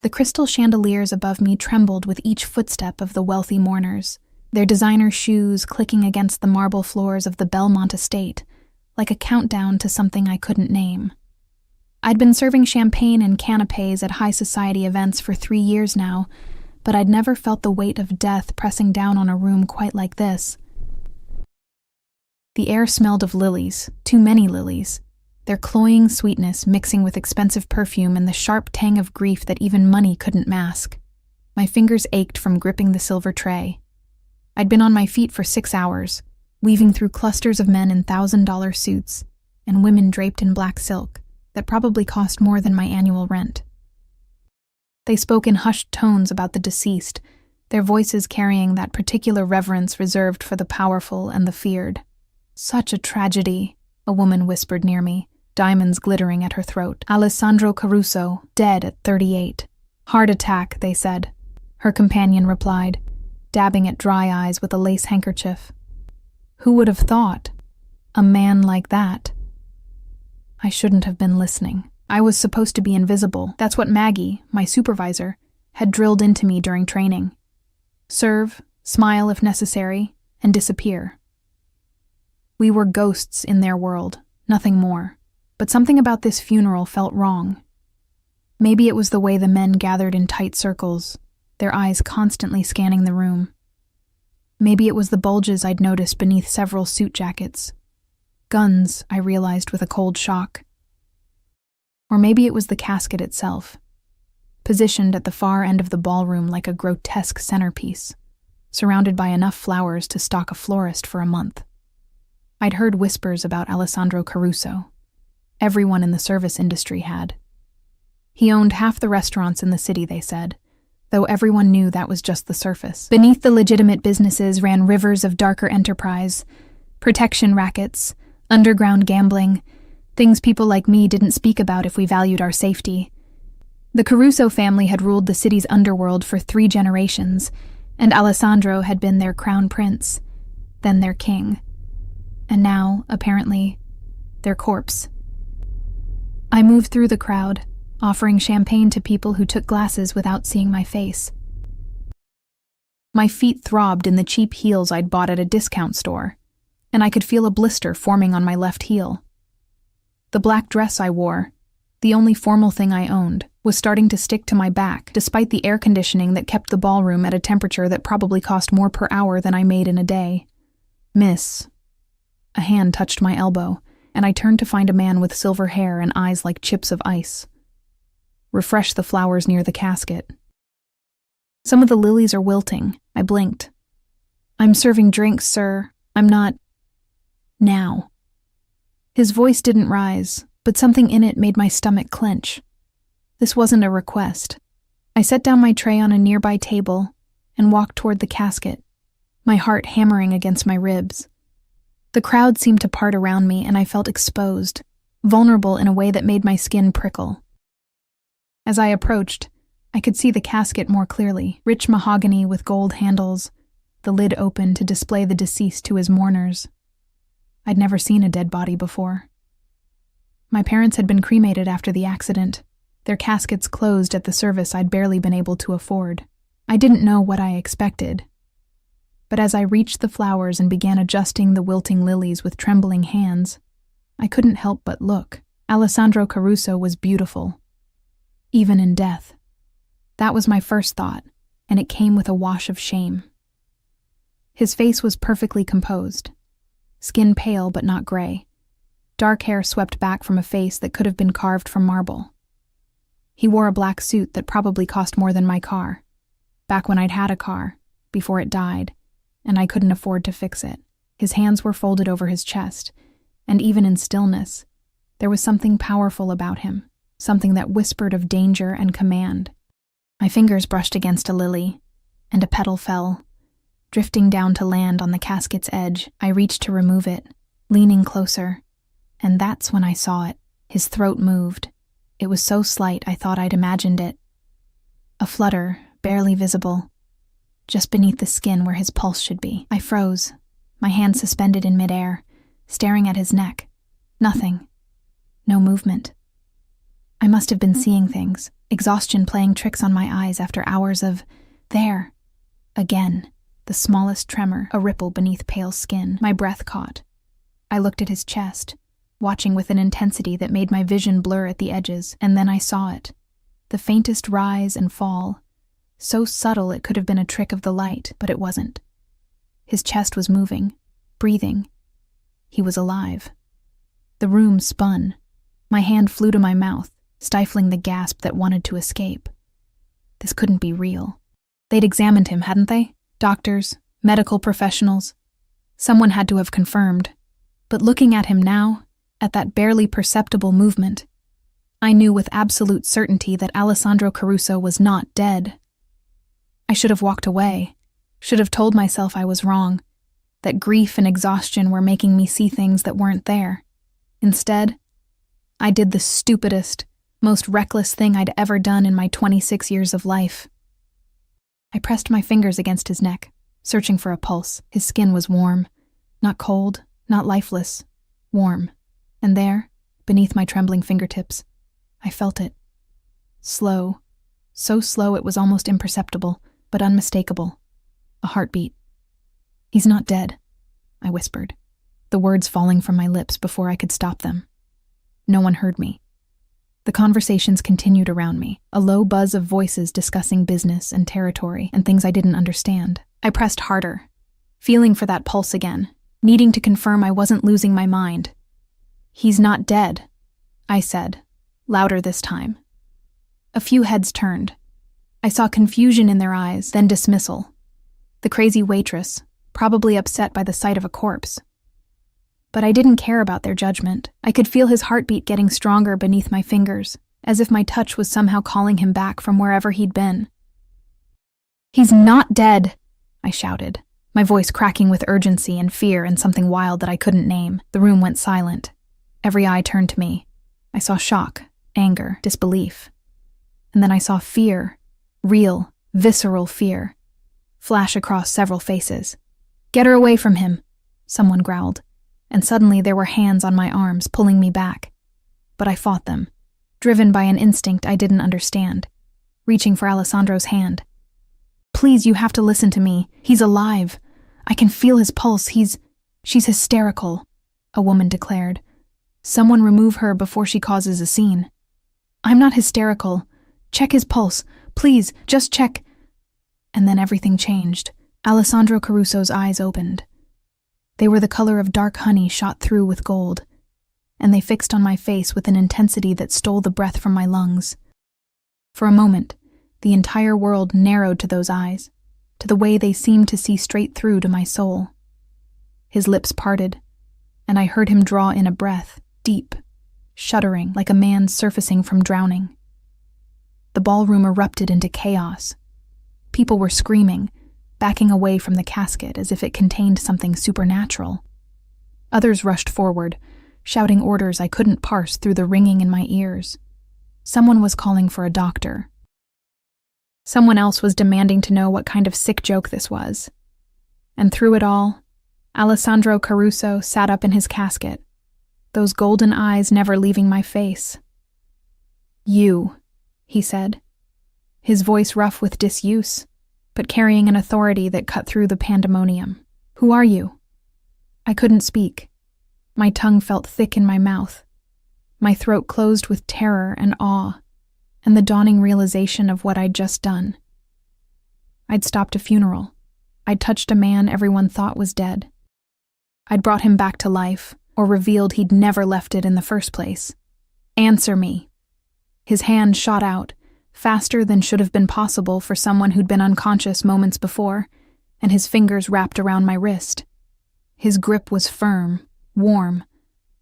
The crystal chandeliers above me trembled with each footstep of the wealthy mourners, their designer shoes clicking against the marble floors of the Belmont estate, like a countdown to something I couldn't name. I'd been serving champagne and canapés at high society events for 3 years now, but I'd never felt the weight of death pressing down on a room quite like this. The air smelled of lilies, too many lilies, their cloying sweetness mixing with expensive perfume and the sharp tang of grief that even money couldn't mask. My fingers ached from gripping the silver tray. I'd been on my feet for 6 hours, weaving through clusters of men in $1,000 suits and women draped in black silk that probably cost more than my annual rent. They spoke in hushed tones about the deceased, their voices carrying that particular reverence reserved for the powerful and the feared. "Such a tragedy," a woman whispered near me, diamonds glittering at her throat. "Alessandro Caruso, dead at 38. Heart attack," they said. Her companion replied, dabbing at dry eyes with a lace handkerchief. "Who would have thought? A man like that?" I shouldn't have been listening. I was supposed to be invisible. That's what Maggie, my supervisor, had drilled into me during training. Serve, smile if necessary, and disappear. We were ghosts in their world, nothing more. But something about this funeral felt wrong. Maybe it was the way the men gathered in tight circles, their eyes constantly scanning the room. Maybe it was the bulges I'd noticed beneath several suit jackets. Guns, I realized with a cold shock. Or maybe it was the casket itself, positioned at the far end of the ballroom like a grotesque centerpiece, surrounded by enough flowers to stock a florist for a month. I'd heard whispers about Alessandro Caruso. Everyone in the service industry had. He owned half the restaurants in the city, they said, though everyone knew that was just the surface. Beneath the legitimate businesses ran rivers of darker enterprise, protection rackets, underground gambling, things people like me didn't speak about if we valued our safety. The Caruso family had ruled the city's underworld for 3 generations, and Alessandro had been their crown prince, then their king, and now, apparently, their corpse. I moved through the crowd, offering champagne to people who took glasses without seeing my face. My feet throbbed in the cheap heels I'd bought at a discount store, and I could feel a blister forming on my left heel. The black dress I wore, the only formal thing I owned, was starting to stick to my back, despite the air conditioning that kept the ballroom at a temperature that probably cost more per hour than I made in a day. "Miss." A hand touched my elbow, and I turned to find a man with silver hair and eyes like chips of ice. "Refresh the flowers near the casket." "Some of the lilies are wilting," I blinked. "I'm serving drinks, sir. I'm not... now." His voice didn't rise, but something in it made my stomach clench. This wasn't a request. I set down my tray on a nearby table and walked toward the casket, my heart hammering against my ribs. The crowd seemed to part around me, and I felt exposed, vulnerable in a way that made my skin prickle. As I approached, I could see the casket more clearly, rich mahogany with gold handles, the lid open to display the deceased to his mourners. I'd never seen a dead body before. My parents had been cremated after the accident, their caskets closed at the service I'd barely been able to afford. I didn't know what I expected. But as I reached the flowers and began adjusting the wilting lilies with trembling hands, I couldn't help but look. Alessandro Caruso was beautiful, even in death. That was my first thought, and it came with a wash of shame. His face was perfectly composed, skin pale but not gray, dark hair swept back from a face that could have been carved from marble. He wore a black suit that probably cost more than my car, back when I'd had a car, before it died, and I couldn't afford to fix it. His hands were folded over his chest, and even in stillness, there was something powerful about him, something that whispered of danger and command. My fingers brushed against a lily, and a petal fell, drifting down to land on the casket's edge. I reached to remove it, leaning closer, and that's when I saw it. His throat moved. It was so slight I thought I'd imagined it. A flutter, barely visible, just beneath the skin where his pulse should be. I froze, my hand suspended in midair, staring at his neck. Nothing. No movement. I must have been seeing things, exhaustion playing tricks on my eyes after hours of there. Again, the smallest tremor, a ripple beneath pale skin. My breath caught. I looked at his chest, watching with an intensity that made my vision blur at the edges, and then I saw it. The faintest rise and fall, so subtle it could have been a trick of the light, but it wasn't. His chest was moving, breathing. He was alive. The room spun. My hand flew to my mouth, stifling the gasp that wanted to escape. This couldn't be real. They'd examined him, hadn't they? Doctors, medical professionals. Someone had to have confirmed. But looking at him now, at that barely perceptible movement, I knew with absolute certainty that Alessandro Caruso was not dead. I should have walked away, should have told myself I was wrong, that grief and exhaustion were making me see things that weren't there. Instead, I did the stupidest, most reckless thing I'd ever done in my 26 years of life. I pressed my fingers against his neck, searching for a pulse. His skin was warm, not cold, not lifeless, warm. And there, beneath my trembling fingertips, I felt it. Slow, so slow it was almost imperceptible, but unmistakable. A heartbeat. "He's not dead," I whispered, the words falling from my lips before I could stop them. No one heard me. The conversations continued around me, a low buzz of voices discussing business and territory and things I didn't understand. I pressed harder, feeling for that pulse again, needing to confirm I wasn't losing my mind. "He's not dead," I said, louder this time. A few heads turned. I saw confusion in their eyes, then dismissal. The crazy waitress, probably upset by the sight of a corpse. But I didn't care about their judgment. I could feel his heartbeat getting stronger beneath my fingers, as if my touch was somehow calling him back from wherever he'd been. "He's not dead," I shouted, my voice cracking with urgency and fear and something wild that I couldn't name. The room went silent. Every eye turned to me. I saw shock, anger, disbelief. And then I saw fear, real, visceral fear, flash across several faces. "Get her away from him," someone growled. And suddenly there were hands on my arms pulling me back. But I fought them, driven by an instinct I didn't understand, reaching for Alessandro's hand. "Please, you have to listen to me. He's alive. I can feel his pulse. She's hysterical," a woman declared. "Someone remove her before she causes a scene." "I'm not hysterical. Check his pulse. Please, just check." And then everything changed. Alessandro Caruso's eyes opened. They were the color of dark honey shot through with gold, and they fixed on my face with an intensity that stole the breath from my lungs. For a moment, the entire world narrowed to those eyes, to the way they seemed to see straight through to my soul. His lips parted, and I heard him draw in a breath, deep, shuddering like a man surfacing from drowning. The ballroom erupted into chaos. People were screaming, backing away from the casket as if it contained something supernatural. Others rushed forward, shouting orders I couldn't parse through the ringing in my ears. Someone was calling for a doctor. Someone else was demanding to know what kind of sick joke this was. And through it all, Alessandro Caruso sat up in his casket, those golden eyes never leaving my face. "You," he said, his voice rough with disuse, but carrying an authority that cut through the pandemonium. "Who are you?" I couldn't speak. My tongue felt thick in my mouth. My throat closed with terror and awe, and the dawning realization of what I'd just done. I'd stopped a funeral. I'd touched a man everyone thought was dead. I'd brought him back to life, or revealed he'd never left it in the first place. "Answer me." His hand shot out, faster than should have been possible for someone who'd been unconscious moments before, and his fingers wrapped around my wrist. His grip was firm, warm,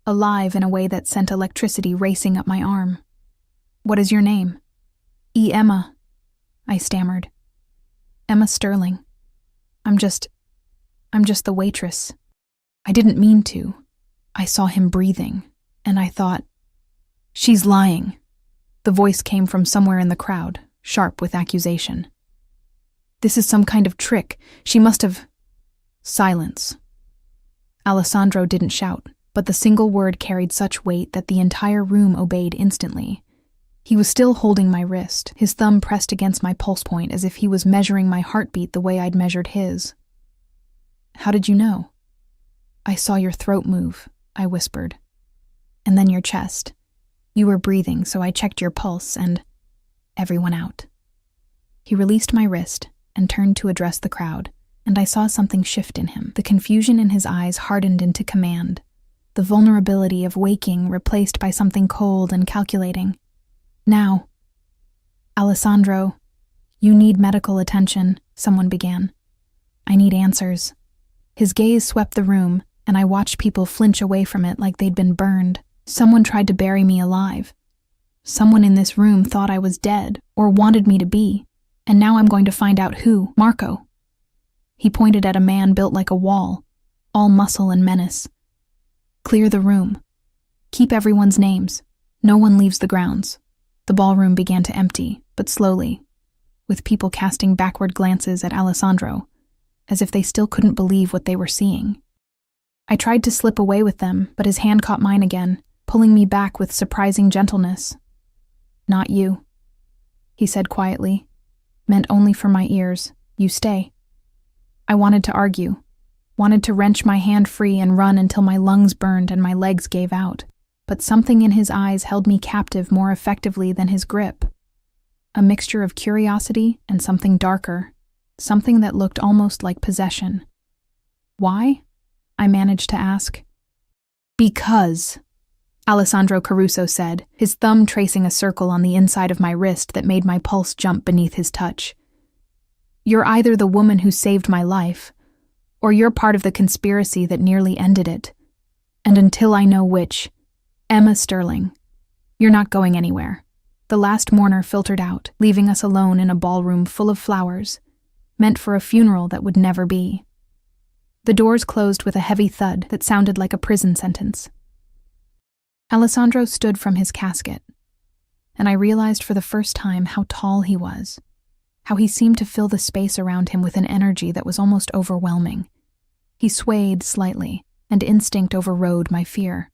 alive in a way that sent electricity racing up my arm. "What is your name?" Emma," I stammered. "Emma Sterling. I'm just the waitress." I didn't mean to. I saw him breathing, and I thought, "She's lying." The voice came from somewhere in the crowd, sharp with accusation. "This is some kind of trick. She must have—" Silence. Alessandro didn't shout, but the single word carried such weight that the entire room obeyed instantly. He was still holding my wrist, his thumb pressed against my pulse point as if he was measuring my heartbeat the way I'd measured his. "How did you know?" "I saw your throat move," I whispered. "And then your chest. You were breathing, so I checked your pulse and everyone out." He released my wrist and turned to address the crowd, and I saw something shift in him. The confusion in his eyes hardened into command, the vulnerability of waking replaced by something cold and calculating. "Now, Alessandro, you need medical attention," someone began. "I need answers." His gaze swept the room, and I watched people flinch away from it like they'd been burned. Someone tried to bury me alive. Someone in this room thought I was dead, or wanted me to be, and now I'm going to find out who. "Marco." He pointed at a man built like a wall, all muscle and menace. "Clear the room. Keep everyone's names. No one leaves the grounds." The ballroom began to empty, but slowly, with people casting backward glances at Alessandro, as if they still couldn't believe what they were seeing. I tried to slip away with them, but his hand caught mine again, pulling me back with surprising gentleness. "Not you," he said quietly, meant only for my ears. "You stay." I wanted to argue, wanted to wrench my hand free and run until my lungs burned and my legs gave out. But something in his eyes held me captive more effectively than his grip. A mixture of curiosity and something darker, something that looked almost like possession. "Why?" I managed to ask. "Because," Alessandro Caruso said, his thumb tracing a circle on the inside of my wrist that made my pulse jump beneath his touch. "You're either the woman who saved my life, or you're part of the conspiracy that nearly ended it. And until I know which, Emma Sterling, you're not going anywhere." The last mourner filtered out, leaving us alone in a ballroom full of flowers, meant for a funeral that would never be. The doors closed with a heavy thud that sounded like a prison sentence. Alessandro stood from his casket, and I realized for the first time how tall he was, how he seemed to fill the space around him with an energy that was almost overwhelming. He swayed slightly, and instinct overrode my fear.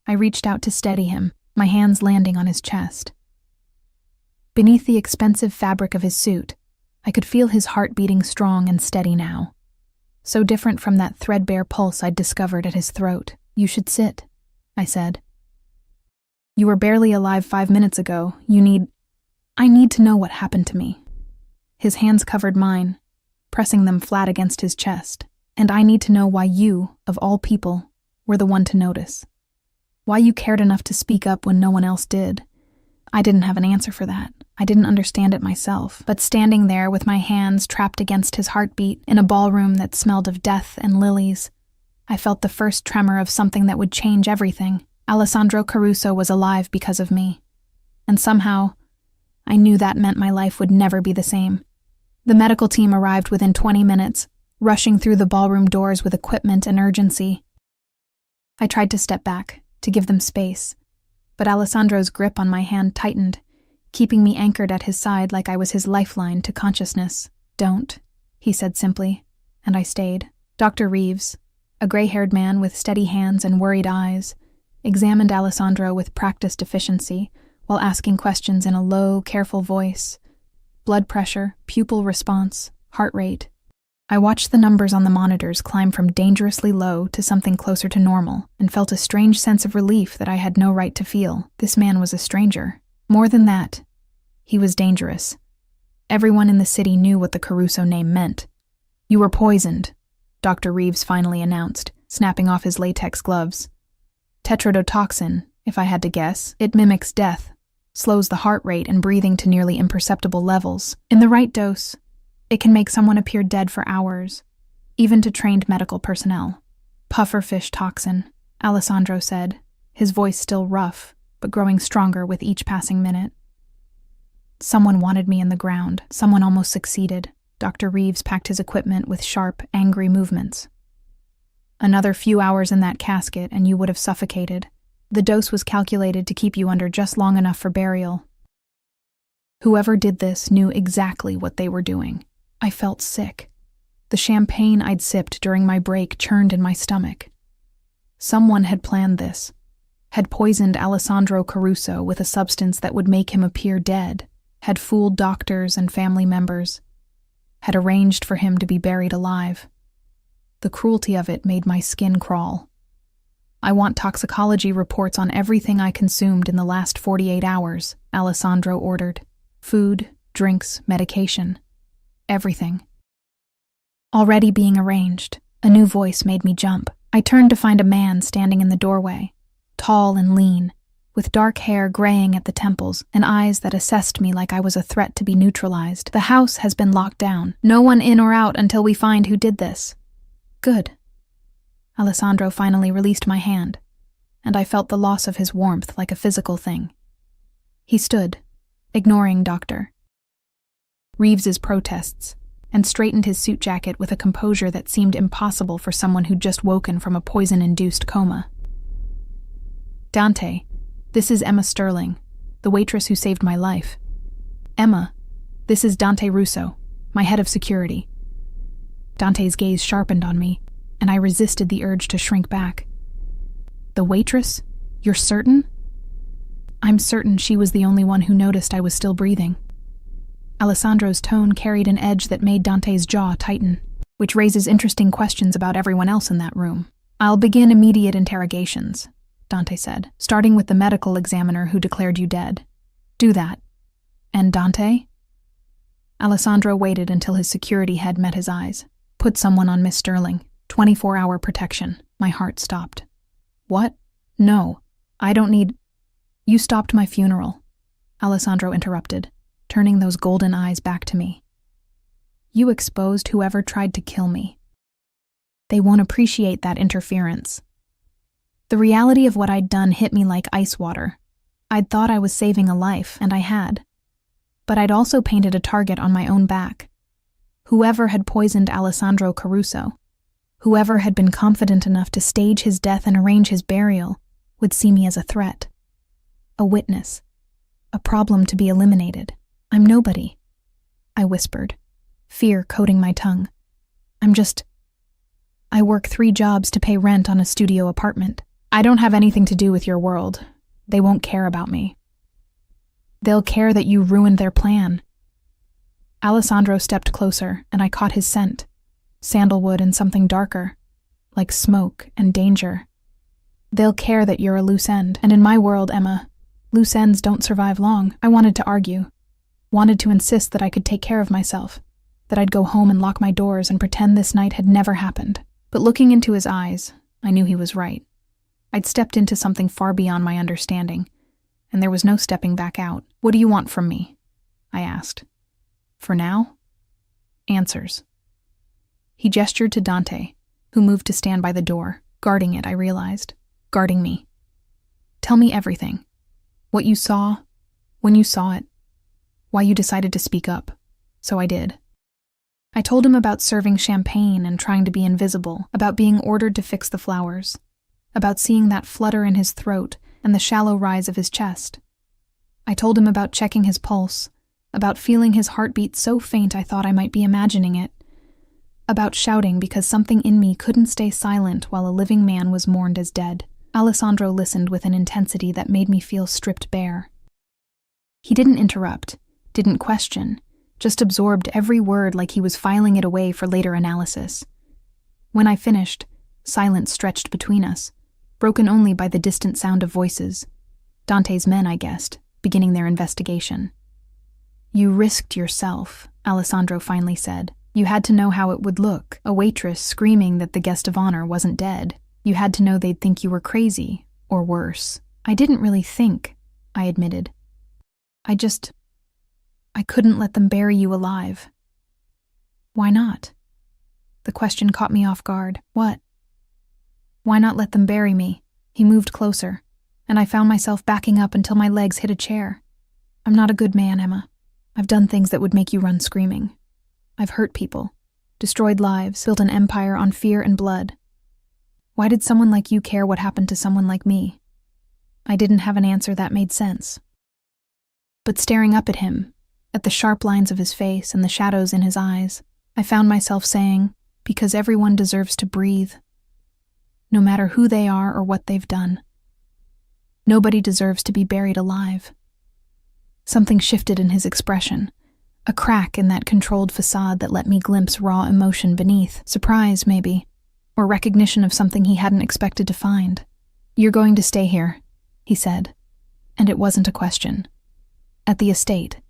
I reached out to steady him, my hands landing on his chest. Beneath the expensive fabric of his suit, I could feel his heart beating strong and steady now. So different from that threadbare pulse I'd discovered at his throat. "You should sit," I said. "You were barely alive 5 minutes ago. I need to know what happened to me." His hands covered mine, pressing them flat against his chest. "And I need to know why you, of all people, were the one to notice. Why you cared enough to speak up when no one else did." I didn't have an answer for that. I didn't understand it myself, but standing there with my hands trapped against his heartbeat in a ballroom that smelled of death and lilies, I felt the first tremor of something that would change everything. Alessandro Caruso was alive because of me. And somehow, I knew that meant my life would never be the same. The medical team arrived within 20 minutes, rushing through the ballroom doors with equipment and urgency. I tried to step back, to give them space, but Alessandro's grip on my hand tightened, keeping me anchored at his side like I was his lifeline to consciousness. "Don't," he said simply, and I stayed. Dr. Reeves, a gray-haired man with steady hands and worried eyes, examined Alessandro with practiced efficiency while asking questions in a low, careful voice. Blood pressure, pupil response, heart rate. I watched the numbers on the monitors climb from dangerously low to something closer to normal and felt a strange sense of relief that I had no right to feel. This man was a stranger. More than that, he was dangerous. Everyone in the city knew what the Caruso name meant. "You were poisoned," Dr. Reeves finally announced, snapping off his latex gloves. "Tetrodotoxin, if I had to guess. It mimics death, slows the heart rate and breathing to nearly imperceptible levels. In the right dose, it can make someone appear dead for hours, even to trained medical personnel." "Pufferfish toxin," Alessandro said, his voice still rough, but growing stronger with each passing minute. "Someone wanted me in the ground. Someone almost succeeded." Dr. Reeves packed his equipment with sharp, angry movements. "Another few hours in that casket and you would have suffocated. The dose was calculated to keep you under just long enough for burial." Whoever did this knew exactly what they were doing. I felt sick. The champagne I'd sipped during my break churned in my stomach. Someone had planned this, had poisoned Alessandro Caruso with a substance that would make him appear dead, had fooled doctors and family members, had arranged for him to be buried alive. The cruelty of it made my skin crawl. "I want toxicology reports on everything I consumed in the last 48 hours, Alessandro ordered. Food, drinks, medication. Everything." Already being arranged, a new voice made me jump. I turned to find a man standing in the doorway, tall and lean, with dark hair graying at the temples and eyes that assessed me like I was a threat to be neutralized. "The house has been locked down. No one in or out until we find who did this." "Good." Alessandro finally released my hand, and I felt the loss of his warmth like a physical thing. He stood, ignoring Dr. Reeves's protests, and straightened his suit jacket with a composure that seemed impossible for someone who'd just woken from a poison-induced coma. "Dante, this is Emma Sterling, the waitress who saved my life. Emma, this is Dante Russo, my head of security." Dante's gaze sharpened on me, and I resisted the urge to shrink back. "The waitress? You're certain?" "I'm certain she was the only one who noticed I was still breathing." Alessandro's tone carried an edge that made Dante's jaw tighten, which raises interesting questions about everyone else in that room. "I'll begin immediate interrogations," Dante said, "starting with the medical examiner who declared you dead." "Do that." "And Dante?" Alessandro waited until his security head met his eyes. "Put someone on Miss Sterling. 24-hour protection." My heart stopped. "What? No. I don't need—" "You stopped my funeral," Alessandro interrupted, turning those golden eyes back to me. "You exposed whoever tried to kill me. They won't appreciate that interference." The reality of what I'd done hit me like ice water. I'd thought I was saving a life, and I had. But I'd also painted a target on my own back. Whoever had poisoned Alessandro Caruso, whoever had been confident enough to stage his death and arrange his burial, would see me as a threat. A witness. A problem to be eliminated. "I'm nobody," I whispered, fear coating my tongue. I work 3 jobs to pay rent on a studio apartment. I don't have anything to do with your world. They won't care about me. They'll care that you ruined their plan." Alessandro stepped closer, and I caught his scent. Sandalwood and something darker, like smoke and danger. "They'll care that you're a loose end, and in my world, Emma, loose ends don't survive long." I wanted to argue. Wanted to insist that I could take care of myself, that I'd go home and lock my doors and pretend this night had never happened. But looking into his eyes, I knew he was right. I'd stepped into something far beyond my understanding, and there was no stepping back out. "What do you want from me?" I asked. "For now?" "Answers." He gestured to Dante, who moved to stand by the door, guarding it, I realized. Guarding me. "Tell me everything. What you saw, when you saw it, why you decided to speak up." So I did. I told him about serving champagne and trying to be invisible, about being ordered to fix the flowers, about seeing that flutter in his throat and the shallow rise of his chest. I told him about checking his pulse, about feeling his heartbeat so faint I thought I might be imagining it, about shouting because something in me couldn't stay silent while a living man was mourned as dead. Alessandro listened with an intensity that made me feel stripped bare. He didn't interrupt, didn't question, just absorbed every word like he was filing it away for later analysis. When I finished, silence stretched between us, broken only by the distant sound of voices. Dante's men, I guessed, beginning their investigation. "You risked yourself," Alessandro finally said. "You had to know how it would look, a waitress screaming that the guest of honor wasn't dead. You had to know they'd think you were crazy, or worse." "I didn't really think," I admitted. I couldn't let them bury you alive." "Why not?" The question caught me off guard. "What?" "Why not let them bury me?" He moved closer, and I found myself backing up until my legs hit a chair. "I'm not a good man, Emma. I've done things that would make you run screaming. I've hurt people, destroyed lives, built an empire on fear and blood. Why did someone like you care what happened to someone like me?" I didn't have an answer that made sense. But staring up at him, at the sharp lines of his face and the shadows in his eyes, I found myself saying, "Because everyone deserves to breathe, no matter who they are or what they've done." Nobody deserves to be buried alive. Something shifted in his expression, a crack in that controlled facade that let me glimpse raw emotion beneath, surprise maybe, or recognition of something he hadn't expected to find. "You're going to stay here," he said, and it wasn't a question. "At the estate.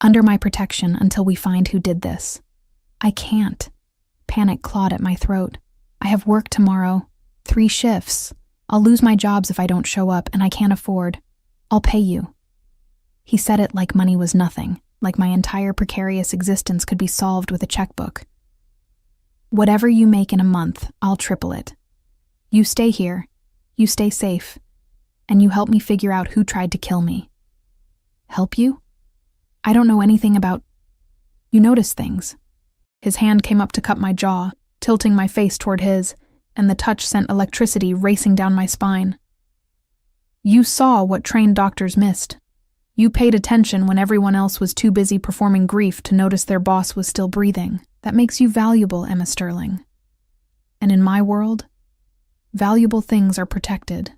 Under my protection until we find who did this." "I can't." Panic clawed at my throat. "I have work tomorrow. 3 shifts. I'll lose my jobs if I don't show up, and I can't afford. I'll pay you." He said it like money was nothing, like my entire precarious existence could be solved with a checkbook. "Whatever you make in a month, I'll triple it. You stay here, you stay safe, and you help me figure out who tried to kill me." "Help you? I don't know anything about—" "You notice things." His hand came up to cup my jaw, tilting my face toward his, and the touch sent electricity racing down my spine. "You saw what trained doctors missed. You paid attention when everyone else was too busy performing grief to notice their boss was still breathing. That makes you valuable, Emma Sterling. And in my world, valuable things are protected."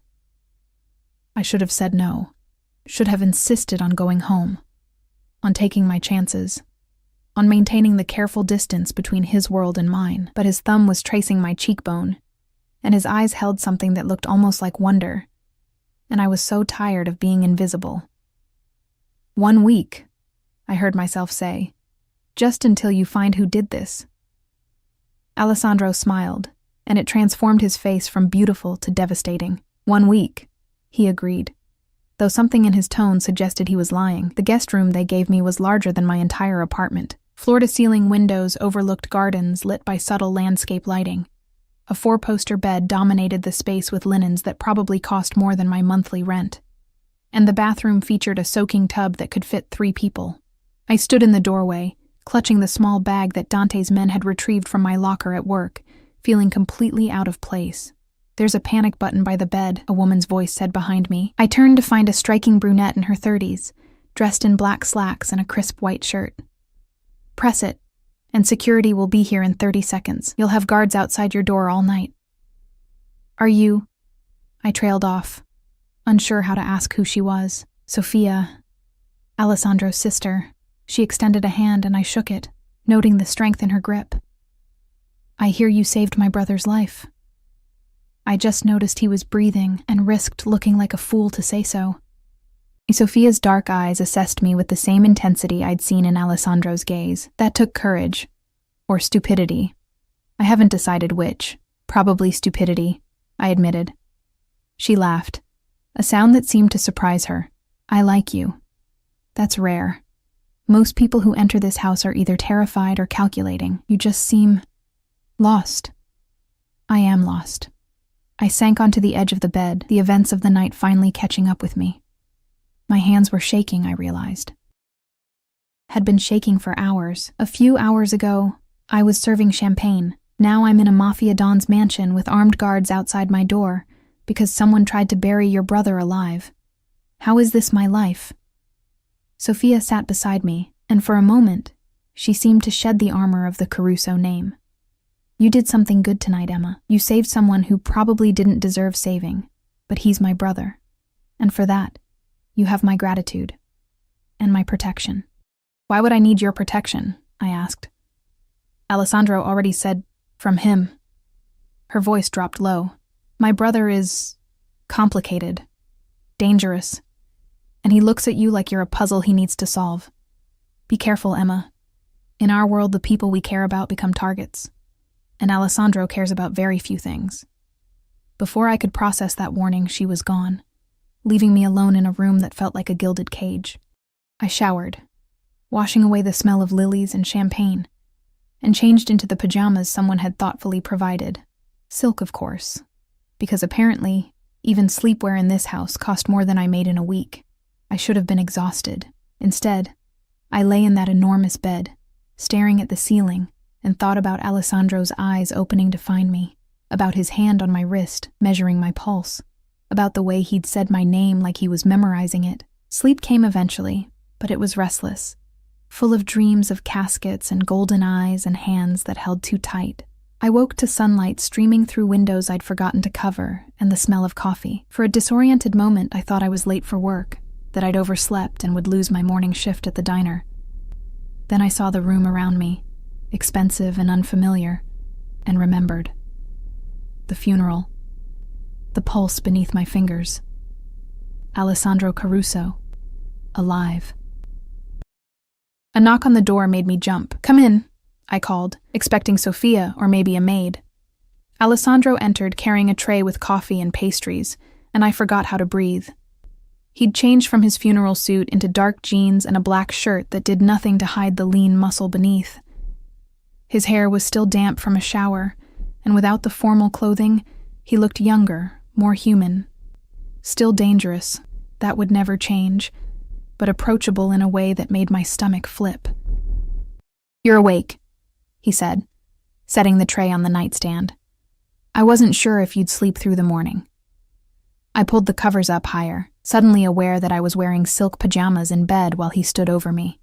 I should have said no, should have insisted on going home, on taking my chances, on maintaining the careful distance between his world and mine, but his thumb was tracing my cheekbone, and his eyes held something that looked almost like wonder, and I was so tired of being invisible. "1 week," I heard myself say, "just until you find who did this." Alessandro smiled, and it transformed his face from beautiful to devastating. 1 week, he agreed, though something in his tone suggested he was lying. The guest room they gave me was larger than my entire apartment. Floor-to-ceiling windows overlooked gardens lit by subtle landscape lighting. A 4-poster bed dominated the space with linens that probably cost more than my monthly rent. And the bathroom featured a soaking tub that could fit 3 people. I stood in the doorway, clutching the small bag that Dante's men had retrieved from my locker at work, feeling completely out of place. "There's a panic button by the bed," a woman's voice said behind me. I turned to find a striking brunette in her 30s, dressed in black slacks and a crisp white shirt. "Press it, and security will be here in 30 seconds. You'll have guards outside your door all night." "Are you—" I trailed off, unsure how to ask who she was. "Sophia, Alessandro's sister." She extended a hand and I shook it, noting the strength in her grip. "I hear you saved my brother's life." I just noticed he was breathing and risked looking like a fool to say so. Sophia's dark eyes assessed me with the same intensity I'd seen in Alessandro's gaze. That took courage. Or stupidity. I haven't decided which. Probably stupidity, I admitted. She laughed, a sound that seemed to surprise her. "I like you. That's rare. Most people who enter this house are either terrified or calculating. You just seem lost." "I am lost." I sank onto the edge of the bed, the events of the night finally catching up with me. My hands were shaking, I realized. Had been shaking for hours. A few hours ago, I was serving champagne. Now I'm in a Mafia Don's mansion with armed guards outside my door because someone tried to bury your brother alive. How is this my life? Sophia sat beside me, and for a moment, she seemed to shed the armor of the Caruso name. "You did something good tonight, Emma. You saved someone who probably didn't deserve saving, but he's my brother. And for that, you have my gratitude. And my protection." "Why would I need your protection?" I asked. Alessandro already said, "From him." Her voice dropped low. "My brother is complicated, dangerous, and he looks at you like you're a puzzle he needs to solve. Be careful, Emma. In our world, the people we care about become targets, and Alessandro cares about very few things." Before I could process that warning, she was gone, leaving me alone in a room that felt like a gilded cage. I showered, washing away the smell of lilies and champagne, and changed into the pajamas someone had thoughtfully provided. Silk, of course, because apparently, even sleepwear in this house cost more than I made in a week. I should have been exhausted. Instead, I lay in that enormous bed, staring at the ceiling, and thought about Alessandro's eyes opening to find me, about his hand on my wrist, measuring my pulse, about the way he'd said my name like he was memorizing it. Sleep came eventually, but it was restless, full of dreams of caskets and golden eyes and hands that held too tight. I woke to sunlight streaming through windows I'd forgotten to cover and the smell of coffee. For a disoriented moment, I thought I was late for work, that I'd overslept and would lose my morning shift at the diner. Then I saw the room around me, expensive and unfamiliar, and remembered. The funeral. The pulse beneath my fingers. Alessandro Caruso. Alive. A knock on the door made me jump. "Come in," I called, expecting Sophia or maybe a maid. Alessandro entered carrying a tray with coffee and pastries, and I forgot how to breathe. He'd changed from his funeral suit into dark jeans and a black shirt that did nothing to hide the lean muscle beneath. His hair was still damp from a shower, and without the formal clothing, he looked younger, more human. Still dangerous, that would never change, but approachable in a way that made my stomach flip. "You're awake," he said, setting the tray on the nightstand. "I wasn't sure if you'd sleep through the morning." I pulled the covers up higher, suddenly aware that I was wearing silk pajamas in bed while he stood over me.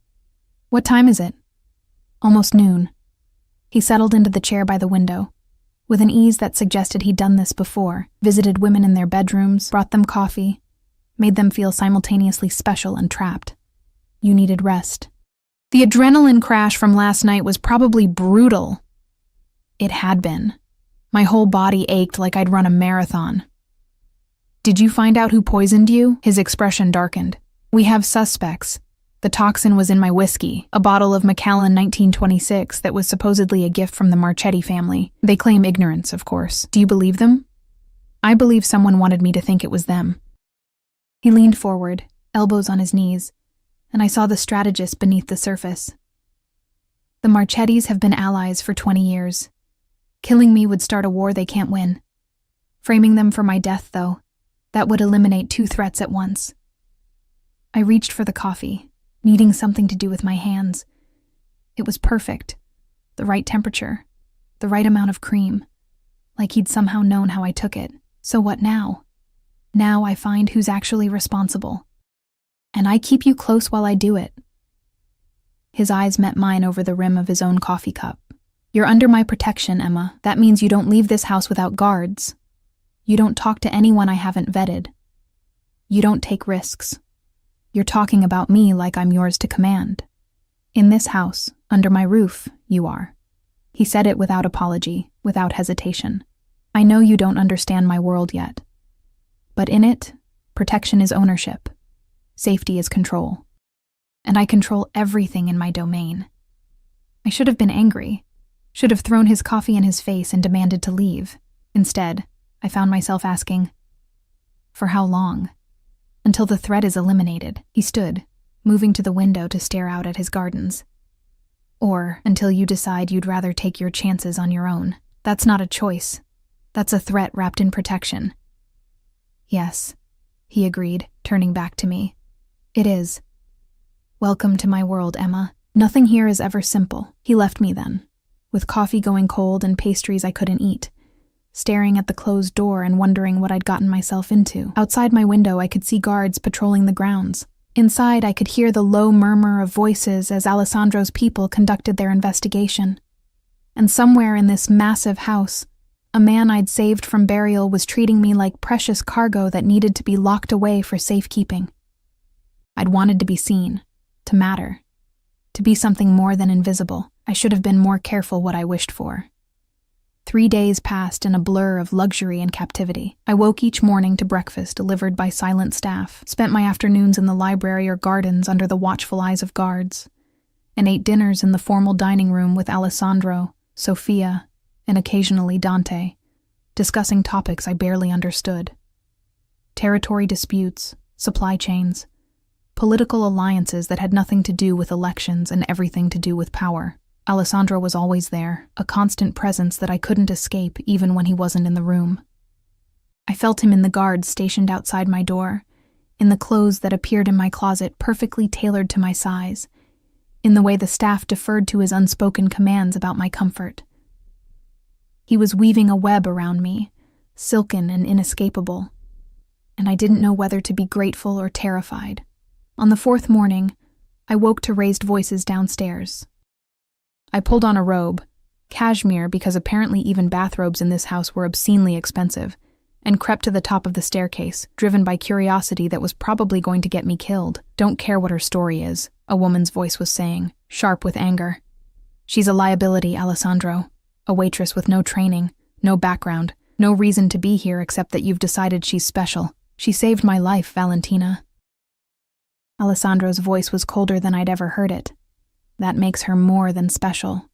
"What time is it?" "Almost noon." He settled into the chair by the window, with an ease that suggested he'd done this before, visited women in their bedrooms, brought them coffee, made them feel simultaneously special and trapped. "You needed rest." The adrenaline crash from last night was probably brutal. It had been. My whole body ached like I'd run a marathon. "Did you find out who poisoned you?" His expression darkened. "We have suspects. The toxin was in my whiskey, a bottle of Macallan 1926 that was supposedly a gift from the Marchetti family. They claim ignorance, of course. Do you believe them?" "I believe someone wanted me to think it was them." He leaned forward, elbows on his knees, and I saw the strategist beneath the surface. "The Marchettis have been allies for 20 years. Killing me would start a war they can't win. Framing them for my death, though, that would eliminate 2 threats at once." I reached for the coffee, needing something to do with my hands. It was perfect. The right temperature, the right amount of cream, like he'd somehow known how I took it. So what now? Now I find who's actually responsible. And I keep you close while I do it. His eyes met mine over the rim of his own coffee cup. "You're under my protection, Emma. That means you don't leave this house without guards. You don't talk to anyone I haven't vetted. You don't take risks. You're talking about me like I'm yours to command. In this house, under my roof, you are." He said it without apology, without hesitation. "I know you don't understand my world yet. But in it, protection is ownership. Safety is control. And I control everything in my domain." I should have been angry, should have thrown his coffee in his face and demanded to leave. Instead, I found myself asking, "For how long?" "Until the threat is eliminated." He stood, moving to the window to stare out at his gardens. "Or until you decide you'd rather take your chances on your own. That's not a choice. That's a threat wrapped in protection." "Yes," he agreed, turning back to me. "It is. Welcome to my world, Emma. Nothing here is ever simple." He left me then, with coffee going cold and pastries I couldn't eat, staring at the closed door and wondering what I'd gotten myself into. Outside my window, I could see guards patrolling the grounds. Inside, I could hear the low murmur of voices as Alessandro's people conducted their investigation. And somewhere in this massive house, a man I'd saved from burial was treating me like precious cargo that needed to be locked away for safekeeping. I'd wanted to be seen, to matter, to be something more than invisible. I should have been more careful what I wished for. 3 days passed in a blur of luxury and captivity. I woke each morning to breakfast delivered by silent staff, spent my afternoons in the library or gardens under the watchful eyes of guards, and ate dinners in the formal dining room with Alessandro, Sophia, and occasionally Dante, discussing topics I barely understood. Territory disputes, supply chains, political alliances that had nothing to do with elections and everything to do with power. Alessandro was always there, a constant presence that I couldn't escape even when he wasn't in the room. I felt him in the guards stationed outside my door, in the clothes that appeared in my closet perfectly tailored to my size, in the way the staff deferred to his unspoken commands about my comfort. He was weaving a web around me, silken and inescapable, and I didn't know whether to be grateful or terrified. On the 4th morning, I woke to raised voices downstairs. I pulled on a robe, cashmere because apparently even bathrobes in this house were obscenely expensive, and crept to the top of the staircase, driven by curiosity that was probably going to get me killed. "Don't care what her story is," a woman's voice was saying, sharp with anger. "She's a liability, Alessandro. A waitress with no training, no background, no reason to be here except that you've decided she's special. She saved my life, Valentina." Alessandro's voice was colder than I'd ever heard it. That makes her more than special.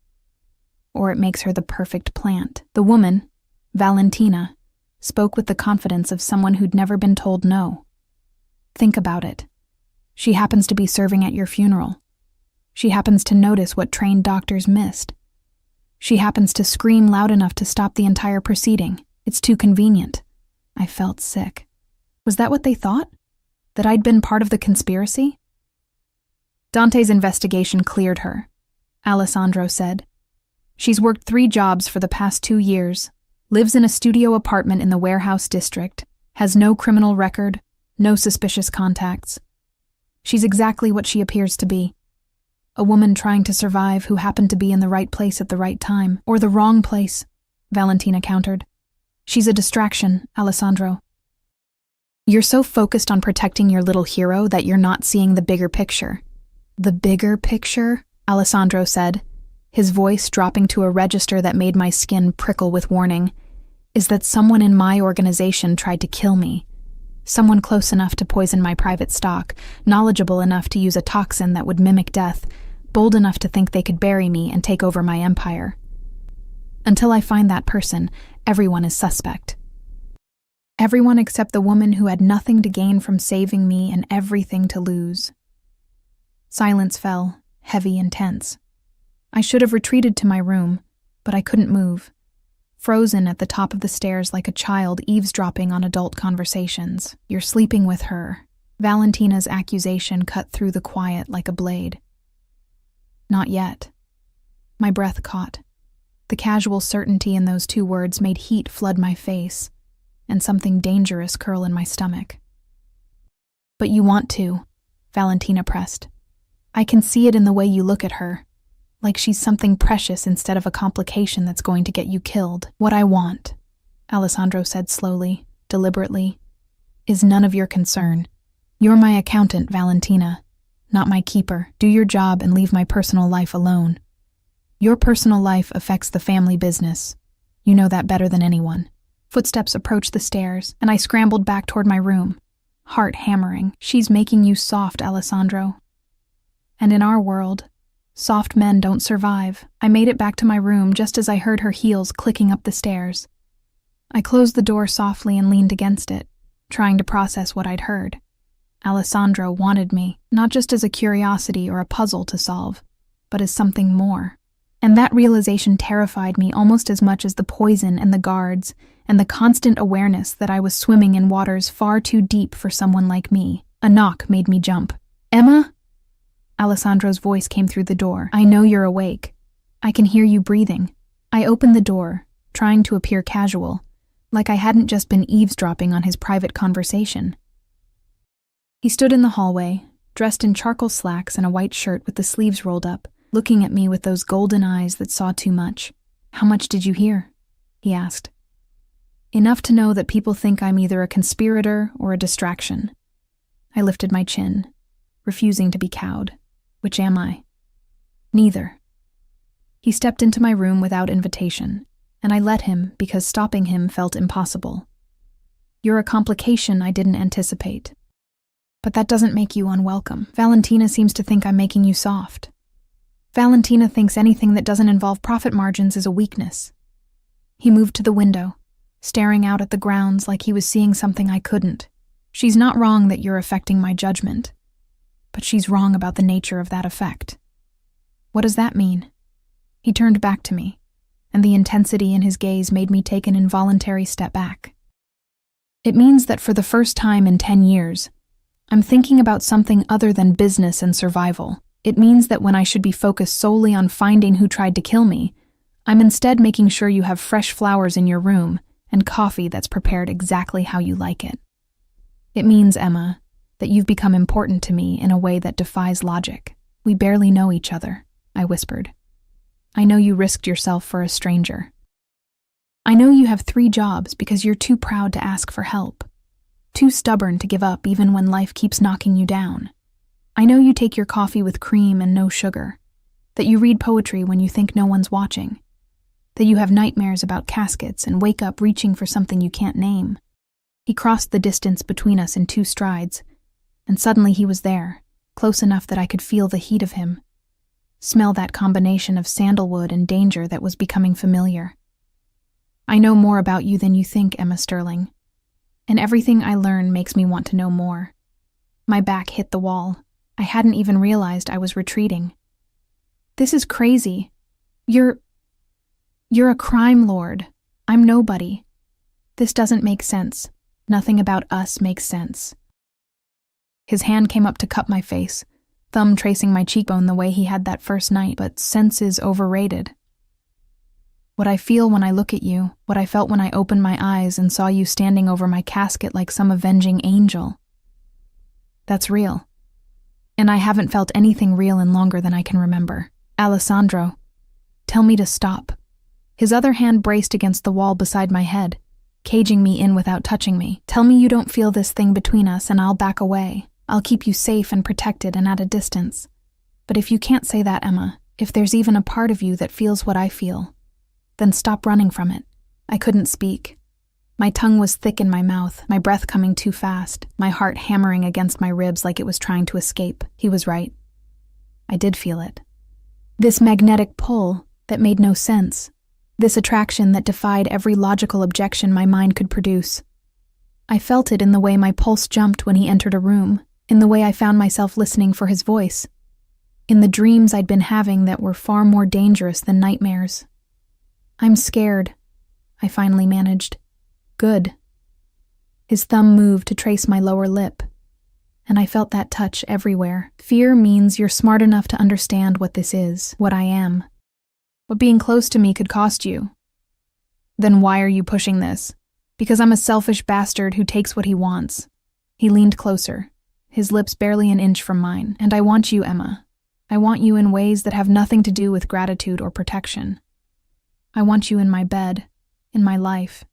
Or it makes her the perfect plant. The woman, Valentina, spoke with the confidence of someone who'd never been told no. Think about it. She happens to be serving at your funeral. She happens to notice what trained doctors missed. She happens to scream loud enough to stop the entire proceeding. It's too convenient. I felt sick. Was that what they thought? That I'd been part of the conspiracy? "Dante's investigation cleared her," Alessandro said. "She's worked 3 jobs for the past 2 years, lives in a studio apartment in the warehouse district, has no criminal record, no suspicious contacts. She's exactly what she appears to be. A woman trying to survive who happened to be in the right place at the right time, or the wrong place," Valentina countered. "She's a distraction, Alessandro. You're so focused on protecting your little hero that you're not seeing the bigger picture." "The bigger picture?" Alessandro said, his voice dropping to a register that made my skin prickle with warning, "is that someone in my organization tried to kill me. Someone close enough to poison my private stock, knowledgeable enough to use a toxin that would mimic death, bold enough to think they could bury me and take over my empire. Until I find that person, everyone is suspect. Everyone except the woman who had nothing to gain from saving me and everything to lose." Silence fell, heavy and tense. I should have retreated to my room, but I couldn't move, frozen at the top of the stairs like a child eavesdropping on adult conversations. "You're sleeping with her." Valentina's accusation cut through the quiet like a blade. Not yet. My breath caught. The casual certainty in those 2 words made heat flood my face, and something dangerous curl in my stomach. "But you want to," Valentina pressed. "I can see it in the way you look at her, like she's something precious instead of a complication that's going to get you killed." "What I want," Alessandro said slowly, deliberately, "is none of your concern. You're my accountant, Valentina, not my keeper. Do your job and leave my personal life alone. Your personal life affects the family business. You know that better than anyone." Footsteps approached the stairs, and I scrambled back toward my room, heart hammering. "She's making you soft, Alessandro. And in our world, soft men don't survive." I made it back to my room just as I heard her heels clicking up the stairs. I closed the door softly and leaned against it, trying to process what I'd heard. Alessandro wanted me, not just as a curiosity or a puzzle to solve, but as something more. And that realization terrified me almost as much as the poison and the guards, and the constant awareness that I was swimming in waters far too deep for someone like me. A knock made me jump. "Emma?" Alessandro's voice came through the door. "I know you're awake. I can hear you breathing." I opened the door, trying to appear casual, like I hadn't just been eavesdropping on his private conversation. He stood in the hallway, dressed in charcoal slacks and a white shirt with the sleeves rolled up, looking at me with those golden eyes that saw too much. "How much did you hear?" he asked. "Enough to know that people think I'm either a conspirator or a distraction." I lifted my chin, refusing to be cowed. Which am I? Neither. He stepped into my room without invitation, and I let him because stopping him felt impossible. "You're a complication I didn't anticipate. But that doesn't make you unwelcome. Valentina seems to think I'm making you soft. Valentina thinks anything that doesn't involve profit margins is a weakness." He moved to the window, staring out at the grounds like he was seeing something I couldn't. "She's not wrong that you're affecting my judgment, but she's wrong about the nature of that effect." "What does that mean?" He turned back to me, and the intensity in his gaze made me take an involuntary step back. "It means that for the first time in 10 years, I'm thinking about something other than business and survival. It means that when I should be focused solely on finding who tried to kill me, I'm instead making sure you have fresh flowers in your room and coffee that's prepared exactly how you like it. It means, Emma, that you've become important to me in a way that defies logic. We barely know each other," I whispered. I know you risked yourself for a stranger. I know you have 3 jobs because you're too proud to ask for help, too stubborn to give up even when life keeps knocking you down. I know you take your coffee with cream and no sugar, that you read poetry when you think no one's watching, that you have nightmares about caskets and wake up reaching for something you can't name. He crossed the distance between us in 2 strides, and suddenly he was there, close enough that I could feel the heat of him, smell that combination of sandalwood and danger that was becoming familiar. I know more about you than you think, Emma Sterling, and everything I learn makes me want to know more. My back hit the wall. I hadn't even realized I was retreating. This is crazy. You're a crime lord. I'm nobody. This doesn't make sense. Nothing about us makes sense. His hand came up to cup my face, thumb tracing my cheekbone the way he had that first night, but sense is overrated. What I feel when I look at you, what I felt when I opened my eyes and saw you standing over my casket like some avenging angel. That's real. And I haven't felt anything real in longer than I can remember. Alessandro, tell me to stop. His other hand braced against the wall beside my head, caging me in without touching me. Tell me you don't feel this thing between us and I'll back away. I'll keep you safe and protected and at a distance. But if you can't say that, Emma, if there's even a part of you that feels what I feel, then stop running from it. I couldn't speak. My tongue was thick in my mouth, my breath coming too fast, my heart hammering against my ribs like it was trying to escape. He was right. I did feel it. This magnetic pull that made no sense. This attraction that defied every logical objection my mind could produce. I felt it in the way my pulse jumped when he entered a room, in the way I found myself listening for his voice, in the dreams I'd been having that were far more dangerous than nightmares. I'm scared, I finally managed. Good. His thumb moved to trace my lower lip, and I felt that touch everywhere. Fear means you're smart enough to understand what this is, what I am. What being close to me could cost you. Then why are you pushing this? Because I'm a selfish bastard who takes what he wants. He leaned closer, his lips barely an inch from mine. And I want you, Emma. I want you in ways that have nothing to do with gratitude or protection. I want you in my bed, in my life,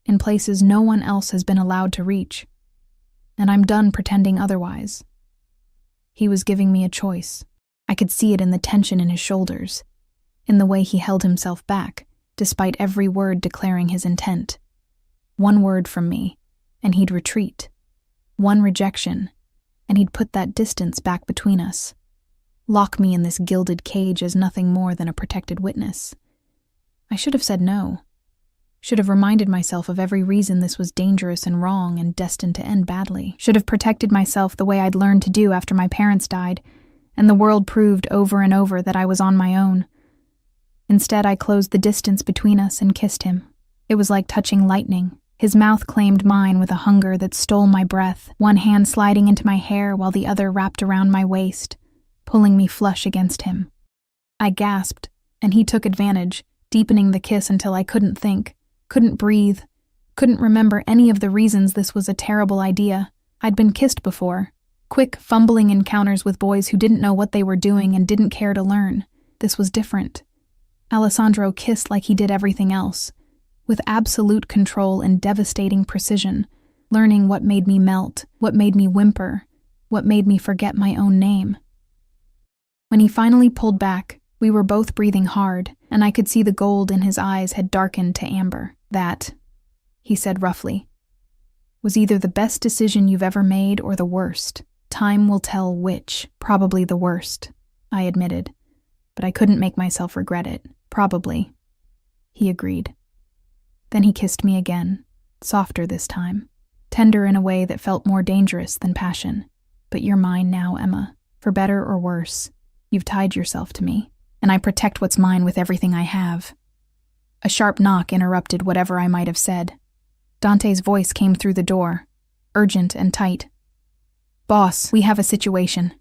in places no one else has been allowed to reach. And I'm done pretending otherwise. He was giving me a choice. I could see it in the tension in his shoulders, in the way he held himself back, despite every word declaring his intent. One word from me, and he'd retreat. One rejection, and he'd put that distance back between us. Lock me in this gilded cage as nothing more than a protected witness. I should have said no. Should have reminded myself of every reason this was dangerous and wrong and destined to end badly. Should have protected myself the way I'd learned to do after my parents died, and the world proved over and over that I was on my own. Instead, I closed the distance between us and kissed him. It was like touching lightning. His mouth claimed mine with a hunger that stole my breath, one hand sliding into my hair while the other wrapped around my waist, pulling me flush against him. I gasped, and he took advantage, deepening the kiss until I couldn't think, couldn't breathe, couldn't remember any of the reasons this was a terrible idea. I'd been kissed before. Quick, fumbling encounters with boys who didn't know what they were doing and didn't care to learn. This was different. Alessandro kissed like he did everything else, with absolute control and devastating precision, learning what made me melt, what made me whimper, what made me forget my own name. When he finally pulled back, we were both breathing hard, and I could see the gold in his eyes had darkened to amber. That, he said roughly, was either the best decision you've ever made or the worst. Time will tell which. Probably the worst, I admitted, but I couldn't make myself regret it. Probably. He agreed. Then he kissed me again, softer this time, tender in a way that felt more dangerous than passion. But you're mine now, Emma, for better or worse. You've tied yourself to me, and I protect what's mine with everything I have. A sharp knock interrupted whatever I might have said. Dante's voice came through the door, urgent and tight. "Boss, we have a situation."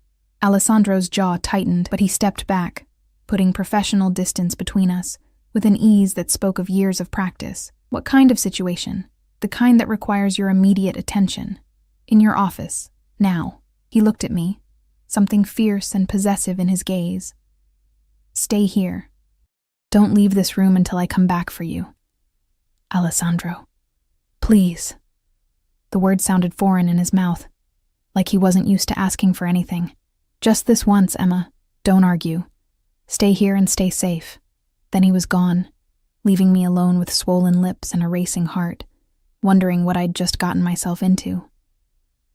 Alessandro's jaw tightened, but he stepped back, putting professional distance between us, with an ease that spoke of years of practice. "What kind of situation?" "The kind that requires your immediate attention. In your office. Now." He looked at me, something fierce and possessive in his gaze. "Stay here." Don't leave this room until I come back for you. Alessandro. Please. The word sounded foreign in his mouth, like he wasn't used to asking for anything. Just this once, Emma. Don't argue. Stay here and stay safe. Then he was gone, leaving me alone with swollen lips and a racing heart, wondering what I'd just gotten myself into.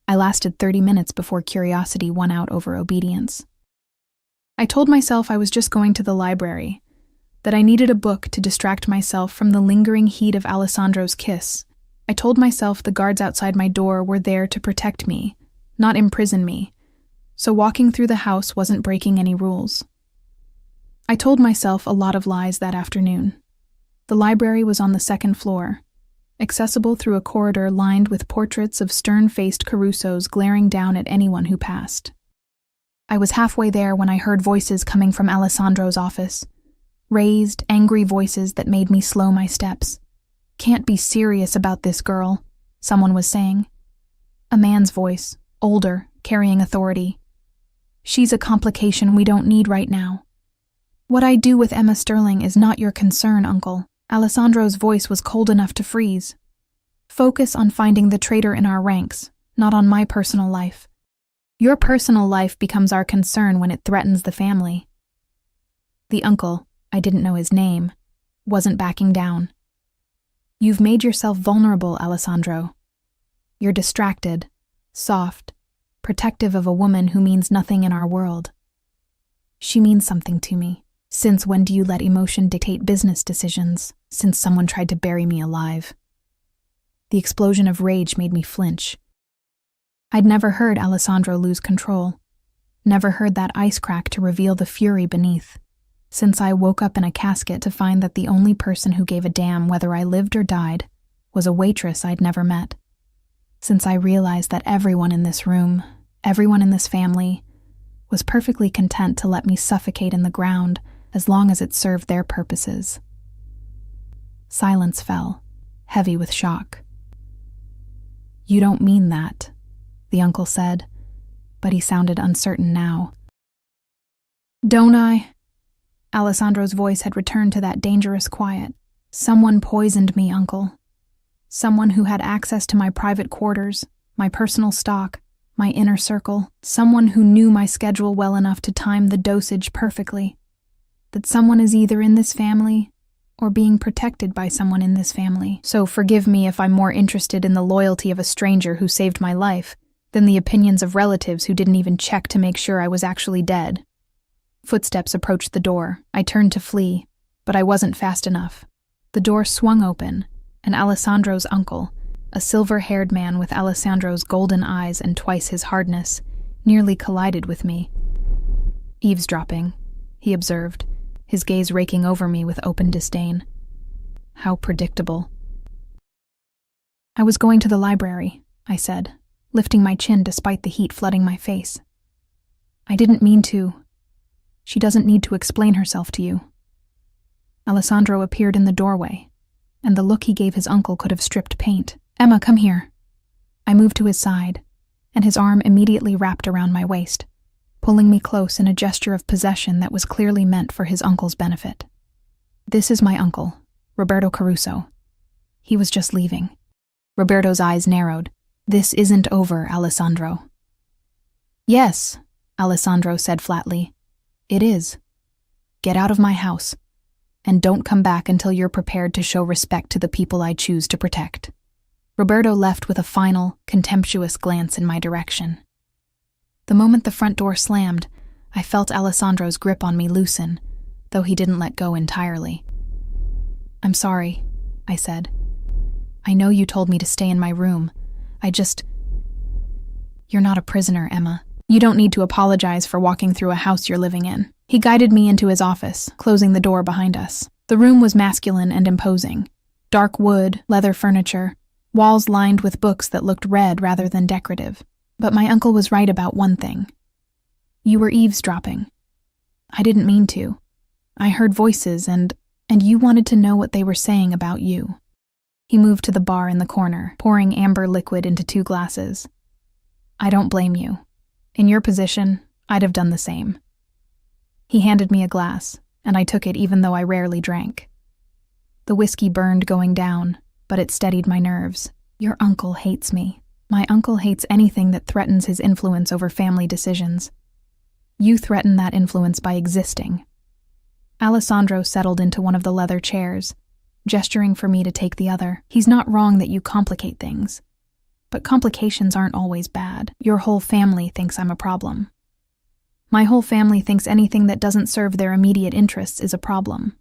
I lasted 30 minutes before curiosity won out over obedience. I told myself I was just going to the library, that I needed a book to distract myself from the lingering heat of Alessandro's kiss. I told myself the guards outside my door were there to protect me, not imprison me, so walking through the house wasn't breaking any rules. I told myself a lot of lies that afternoon. The library was on the second floor, accessible through a corridor lined with portraits of stern-faced Carusos glaring down at anyone who passed. I was halfway there when I heard voices coming from Alessandro's office. Raised, angry voices that made me slow my steps. Can't be serious about this girl, someone was saying. A man's voice, older, carrying authority. She's a complication we don't need right now. What I do with Emma Sterling is not your concern, Uncle. Alessandro's voice was cold enough to freeze. Focus on finding the traitor in our ranks, not on my personal life. Your personal life becomes our concern when it threatens the family. The uncle, I didn't know his name, wasn't backing down. You've made yourself vulnerable, Alessandro. You're distracted, soft, protective of a woman who means nothing in our world. She means something to me. Since when do you let emotion dictate business decisions? Since someone tried to bury me alive. The explosion of rage made me flinch. I'd never heard Alessandro lose control. Never heard that ice crack to reveal the fury beneath. Since I woke up in a casket to find that the only person who gave a damn whether I lived or died was a waitress I'd never met. Since I realized that everyone in this room, everyone in this family, was perfectly content to let me suffocate in the ground as long as it served their purposes. Silence fell, heavy with shock. You don't mean that, the uncle said, but he sounded uncertain now. Don't I? Alessandro's voice had returned to that dangerous quiet. Someone poisoned me, Uncle. Someone who had access to my private quarters, my personal stock, my inner circle. Someone who knew my schedule well enough to time the dosage perfectly. That someone is either in this family or being protected by someone in this family. So forgive me if I'm more interested in the loyalty of a stranger who saved my life than the opinions of relatives who didn't even check to make sure I was actually dead. Footsteps approached the door. I turned to flee, but I wasn't fast enough. The door swung open, and Alessandro's uncle, a silver-haired man with Alessandro's golden eyes and twice his hardness, nearly collided with me. Eavesdropping, he observed, his gaze raking over me with open disdain. How predictable. I was going to the library, I said, lifting my chin despite the heat flooding my face. I didn't mean to. She doesn't need to explain herself to you. Alessandro appeared in the doorway, and the look he gave his uncle could have stripped paint. Emma, come here. I moved to his side, and his arm immediately wrapped around my waist, pulling me close in a gesture of possession that was clearly meant for his uncle's benefit. This is my uncle, Roberto Caruso. He was just leaving. Roberto's eyes narrowed. This isn't over, Alessandro. Yes, Alessandro said flatly. It is. Get out of my house, and don't come back until you're prepared to show respect to the people I choose to protect. Roberto left with a final, contemptuous glance in my direction. The moment the front door slammed, I felt Alessandro's grip on me loosen, though he didn't let go entirely. I'm sorry, I said. I know you told me to stay in my room. You're not a prisoner, Emma. You don't need to apologize for walking through a house you're living in. He guided me into his office, closing the door behind us. The room was masculine and imposing. Dark wood, leather furniture, walls lined with books that looked read rather than decorative. But my uncle was right about one thing. You were eavesdropping. I didn't mean to. I heard voices and you wanted to know what they were saying about you. He moved to the bar in the corner, pouring amber liquid into 2 glasses. I don't blame you. In your position, I'd have done the same. He handed me a glass, and I took it even though I rarely drank. The whiskey burned going down, but it steadied my nerves. Your uncle hates me. My uncle hates anything that threatens his influence over family decisions. You threaten that influence by existing. Alessandro settled into one of the leather chairs, gesturing for me to take the other. He's not wrong that you complicate things, but complications aren't always bad. Your whole family thinks I'm a problem. My whole family thinks anything that doesn't serve their immediate interests is a problem.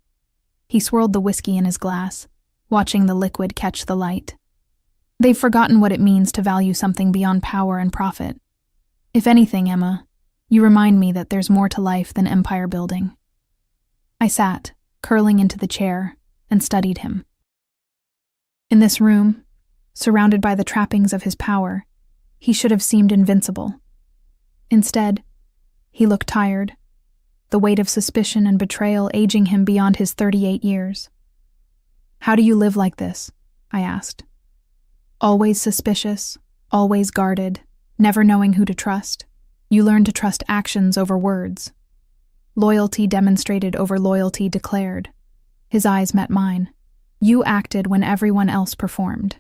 He swirled the whiskey in his glass, watching the liquid catch the light. They've forgotten what it means to value something beyond power and profit. If anything, Emma, you remind me that there's more to life than empire building. I sat, curling into the chair, and studied him. In this room, surrounded by the trappings of his power, he should have seemed invincible. Instead, he looked tired, the weight of suspicion and betrayal aging him beyond his 38 years. How do you live like this? I asked. Always suspicious, always guarded, never knowing who to trust. You learn to trust actions over words. Loyalty demonstrated over loyalty declared. His eyes met mine. You acted when everyone else performed.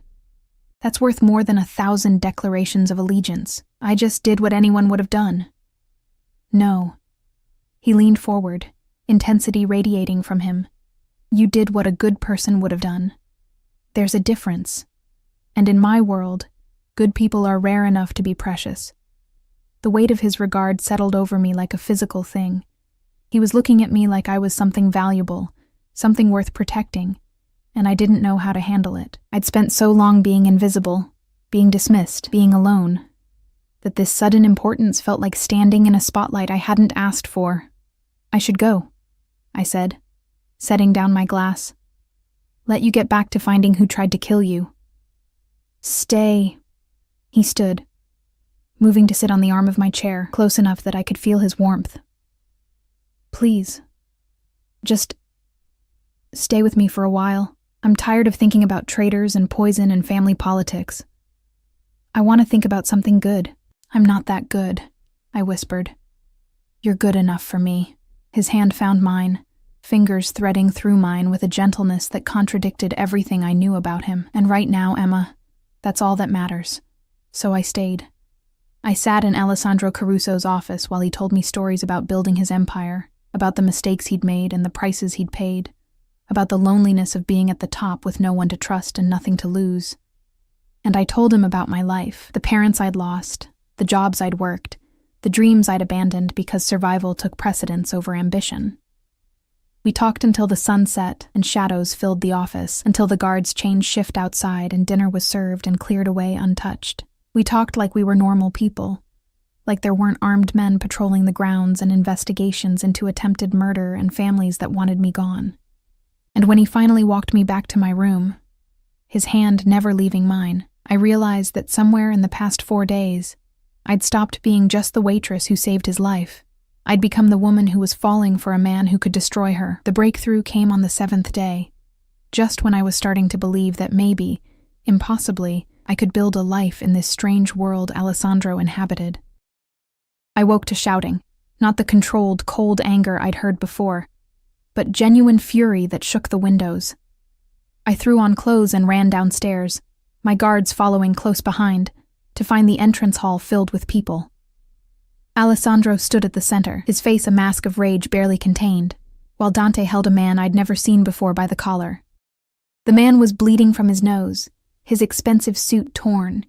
That's worth more than 1,000 declarations of allegiance. I just did what anyone would have done. No. He leaned forward, intensity radiating from him. You did what a good person would have done. There's a difference. And in my world, good people are rare enough to be precious. The weight of his regard settled over me like a physical thing. He was looking at me like I was something valuable, something worth protecting, and I didn't know how to handle it. I'd spent so long being invisible, being dismissed, being alone, that this sudden importance felt like standing in a spotlight I hadn't asked for. I should go, I said, setting down my glass. Let you get back to finding who tried to kill you. Stay. He stood, moving to sit on the arm of my chair, close enough that I could feel his warmth. Please, just stay with me for a while. I'm tired of thinking about traitors and poison and family politics. I want to think about something good. I'm not that good, I whispered. You're good enough for me. His hand found mine, fingers threading through mine with a gentleness that contradicted everything I knew about him. And right now, Emma, that's all that matters. So I stayed. I sat in Alessandro Caruso's office while he told me stories about building his empire, about the mistakes he'd made and the prices he'd paid, about the loneliness of being at the top with no one to trust and nothing to lose. And I told him about my life, the parents I'd lost, the jobs I'd worked, the dreams I'd abandoned because survival took precedence over ambition. We talked until the sun set and shadows filled the office, until the guards changed shift outside and dinner was served and cleared away untouched. We talked like we were normal people, like there weren't armed men patrolling the grounds and investigations into attempted murder and families that wanted me gone. And when he finally walked me back to my room, his hand never leaving mine, I realized that somewhere in the past 4 days, I'd stopped being just the waitress who saved his life. I'd become the woman who was falling for a man who could destroy her. The breakthrough came on the 7th day, just when I was starting to believe that maybe, impossibly, I could build a life in this strange world Alessandro inhabited. I woke to shouting, not the controlled, cold anger I'd heard before, but genuine fury that shook the windows. I threw on clothes and ran downstairs, my guards following close behind, to find the entrance hall filled with people. Alessandro stood at the center, his face a mask of rage barely contained, while Dante held a man I'd never seen before by the collar. The man was bleeding from his nose, his expensive suit torn,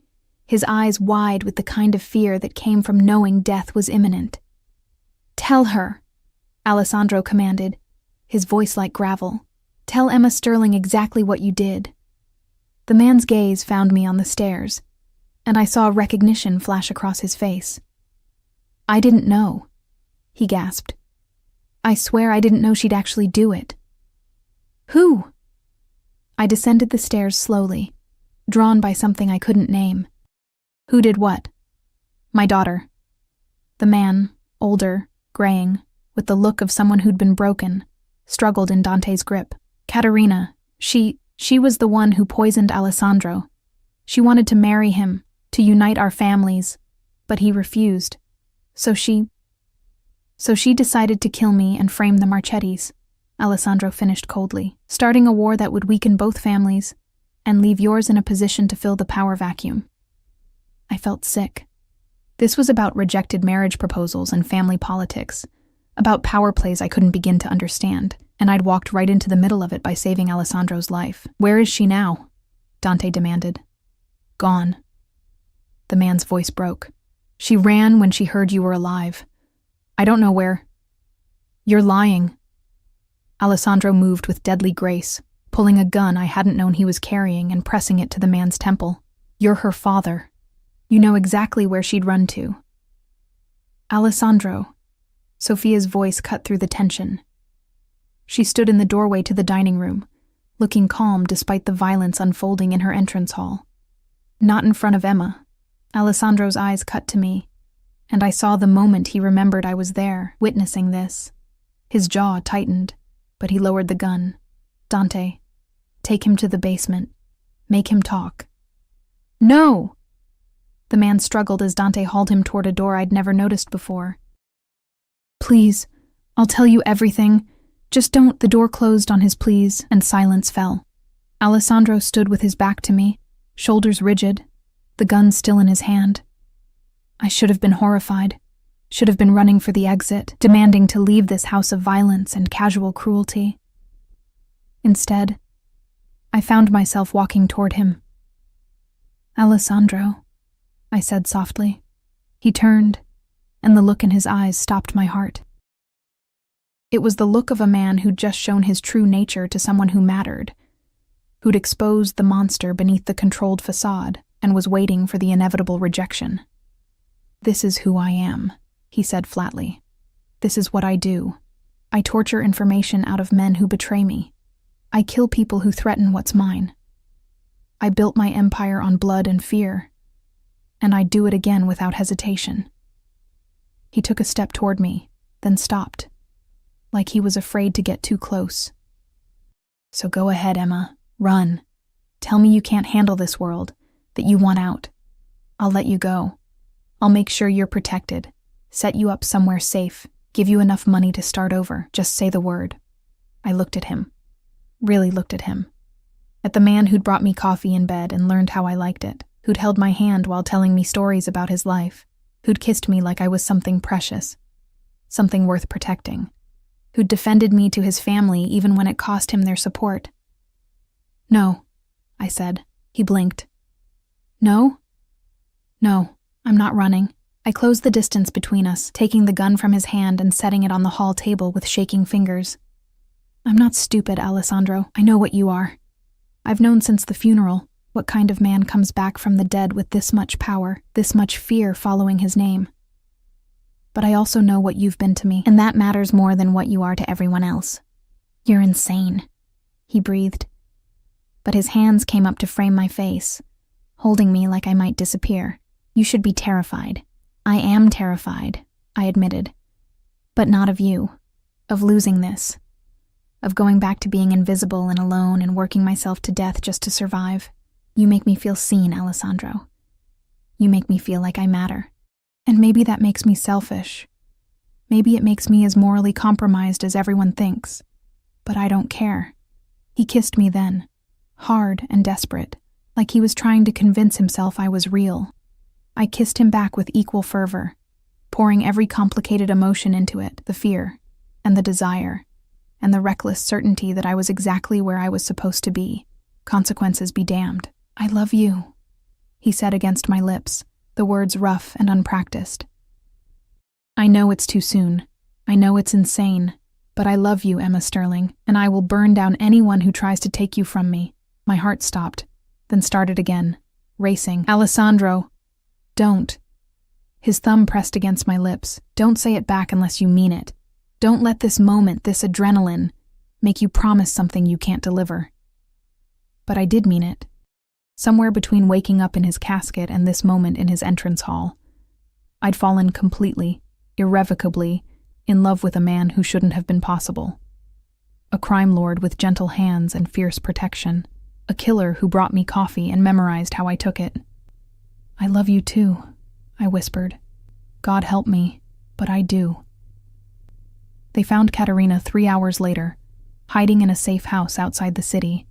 his eyes wide with the kind of fear that came from knowing death was imminent. "Tell her," Alessandro commanded, his voice like gravel. "Tell Emma Sterling exactly what you did." The man's gaze found me on the stairs, and I saw recognition flash across his face. "I didn't know," he gasped. "I swear I didn't know she'd actually do it." "Who?" I descended the stairs slowly, drawn by something I couldn't name. "Who did what?" "My daughter." The man, older, graying, with the look of someone who'd been broken, struggled in Dante's grip. "Caterina, she was the one who poisoned Alessandro. She wanted to marry him, to unite our families, but he refused. So she decided to kill me and frame the Marchettis. Alessandro finished coldly, starting a war that would weaken both families and leave yours in a position to fill the power vacuum. I felt sick. This was about rejected marriage proposals and family politics, about power plays I couldn't begin to understand, and I'd walked right into the middle of it by saving Alessandro's life. Where is she now? Dante demanded. Gone. The man's voice broke. She ran when she heard you were alive. I don't know where. You're lying. Alessandro moved with deadly grace, pulling a gun I hadn't known he was carrying and pressing it to the man's temple. You're her father. You know exactly where she'd run to. Alessandro. Sophia's voice cut through the tension. She stood in the doorway to the dining room, looking calm despite the violence unfolding in her entrance hall. Not in front of Emma. Alessandro's eyes cut to me, and I saw the moment he remembered I was there, witnessing this. His jaw tightened, but he lowered the gun. Dante, take him to the basement. Make him talk. No! The man struggled as Dante hauled him toward a door I'd never noticed before. Please, I'll tell you everything. Just don't. The door closed on his pleas, and silence fell. Alessandro stood with his back to me, shoulders rigid, the gun still in his hand. I should have been horrified, should have been running for the exit, demanding to leave this house of violence and casual cruelty. Instead, I found myself walking toward him. Alessandro, I said softly. He turned, and the look in his eyes stopped my heart. It was the look of a man who'd just shown his true nature to someone who mattered, who'd exposed the monster beneath the controlled facade and was waiting for the inevitable rejection. This is who I am, he said flatly. This is what I do. I torture information out of men who betray me. I kill people who threaten what's mine. I built my empire on blood and fear, and I'd do it again without hesitation. He took a step toward me, then stopped, like he was afraid to get too close. So go ahead, Emma. Run. Tell me you can't handle this world, that you want out. I'll let you go. I'll make sure you're protected, set you up somewhere safe, give you enough money to start over. Just say the word. I looked at him. Really looked at him. At the man who'd brought me coffee in bed and learned how I liked it, who'd held my hand while telling me stories about his life, who'd kissed me like I was something precious, something worth protecting, who'd defended me to his family even when it cost him their support. No, I said. He blinked. No? No, I'm not running. I closed the distance between us, taking the gun from his hand and setting it on the hall table with shaking fingers. I'm not stupid, Alessandro. I know what you are. I've known since the funeral what kind of man comes back from the dead with this much power, this much fear following his name. But I also know what you've been to me, and that matters more than what you are to everyone else. You're insane, he breathed. But his hands came up to frame my face, holding me like I might disappear. You should be terrified. I am terrified, I admitted. But not of you, of losing this, of going back to being invisible and alone and working myself to death just to survive. You make me feel seen, Alessandro. You make me feel like I matter. And maybe that makes me selfish. Maybe it makes me as morally compromised as everyone thinks. But I don't care. He kissed me then, hard and desperate, like he was trying to convince himself I was real. I kissed him back with equal fervor, pouring every complicated emotion into it, the fear, and the desire, and the reckless certainty that I was exactly where I was supposed to be. Consequences be damned. I love you, he said against my lips, the words rough and unpracticed. I know it's too soon. I know it's insane. But I love you, Emma Sterling, and I will burn down anyone who tries to take you from me. My heart stopped, then started again, racing. Alessandro, don't. His thumb pressed against my lips. Don't say it back unless you mean it. Don't let this moment, this adrenaline, make you promise something you can't deliver. But I did mean it. Somewhere between waking up in his casket and this moment in his entrance hall, I'd fallen completely, irrevocably, in love with a man who shouldn't have been possible. A crime lord with gentle hands and fierce protection. A killer who brought me coffee and memorized how I took it. I love you too, I whispered. God help me, but I do. They found Katerina 3 hours later, hiding in a safe house outside the city.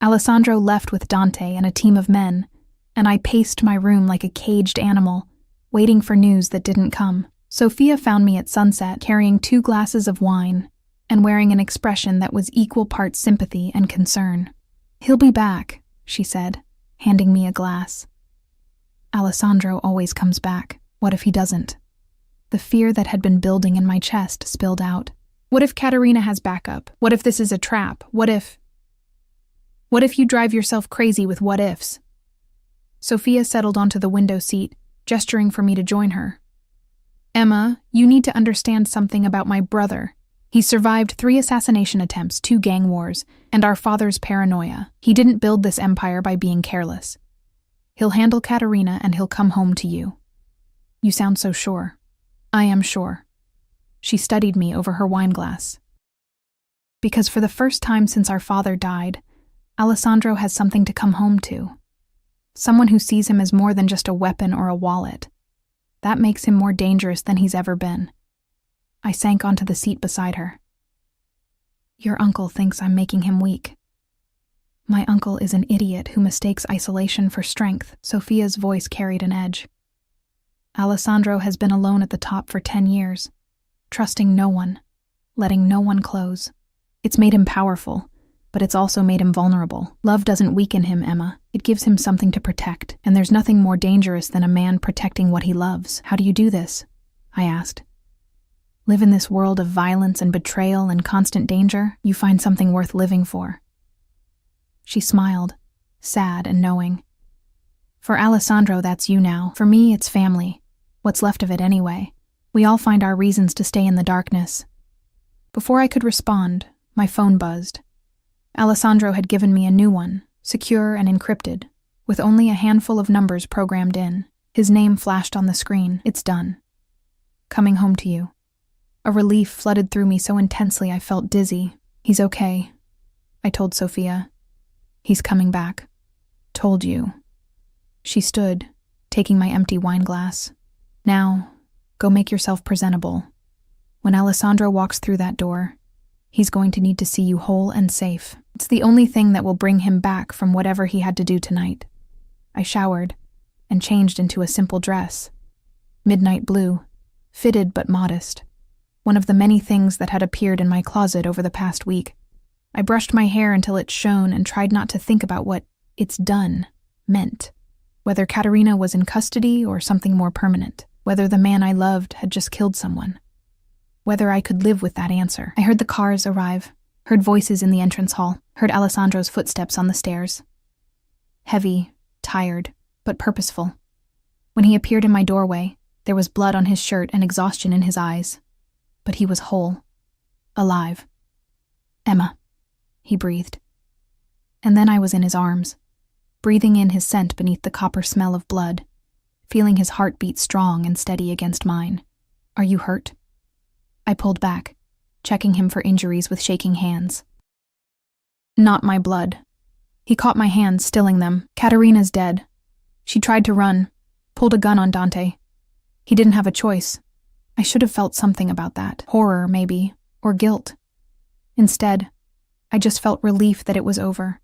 Alessandro left with Dante and a team of men, and I paced my room like a caged animal, waiting for news that didn't come. Sophia found me at sunset, carrying 2 glasses of wine and wearing an expression that was equal parts sympathy and concern. "He'll be back," she said, handing me a glass. "Alessandro always comes back. What if he doesn't?" The fear that had been building in my chest spilled out. What if Caterina has backup? What if this is a trap? What if you drive yourself crazy with what ifs? Sophia settled onto the window seat, gesturing for me to join her. "Emma, you need to understand something about my brother. He survived 3 assassination attempts, 2 gang wars, and our father's paranoia. He didn't build this empire by being careless. He'll handle Caterina and he'll come home to you." "You sound so sure." "I am sure." She studied me over her wineglass. "Because for the first time since our father died, Alessandro has something to come home to. Someone who sees him as more than just a weapon or a wallet. That makes him more dangerous than he's ever been." I sank onto the seat beside her. "Your uncle thinks I'm making him weak." "My uncle is an idiot who mistakes isolation for strength." Sophia's voice carried an edge. "Alessandro has been alone at the top for 10 years, trusting no one, letting no one close. It's made him powerful, but it's also made him vulnerable. Love doesn't weaken him, Emma. It gives him something to protect, and there's nothing more dangerous than a man protecting what he loves." "How do you do this?" I asked. "Live in this world of violence and betrayal and constant danger? You find something worth living for." She smiled, sad and knowing. "For Alessandro, that's you now. For me, it's family. What's left of it anyway. We all find our reasons to stay in the darkness." Before I could respond, my phone buzzed. Alessandro had given me a new one, secure and encrypted, with only a handful of numbers programmed in. His name flashed on the screen. "It's done. Coming home to you." A relief flooded through me so intensely I felt dizzy. "He's okay," I told Sophia. "He's coming back." "Told you." She stood, taking my empty wineglass. "Now, go make yourself presentable. When Alessandro walks through that door, he's going to need to see you whole and safe. It's the only thing that will bring him back from whatever he had to do tonight." I showered and changed into a simple dress. Midnight blue, fitted but modest. One of the many things that had appeared in my closet over the past week. I brushed my hair until it shone and tried not to think about what "it's done" meant. Whether Caterina was in custody or something more permanent. Whether the man I loved had just killed someone. Whether I could live with that answer. I heard the cars arrive, heard voices in the entrance hall, heard Alessandro's footsteps on the stairs. Heavy, tired, but purposeful. When he appeared in my doorway, there was blood on his shirt and exhaustion in his eyes. But he was whole. Alive. "Emma," he breathed. And then I was in his arms, breathing in his scent beneath the copper smell of blood, feeling his heartbeat strong and steady against mine. "Are you hurt?" I pulled back, checking him for injuries with shaking hands. "Not my blood." He caught my hands, stilling them. "Caterina's dead. She tried to run, pulled a gun on Dante. He didn't have a choice. I should have felt something about that. Horror, maybe, or guilt. Instead, I just felt relief that it was over,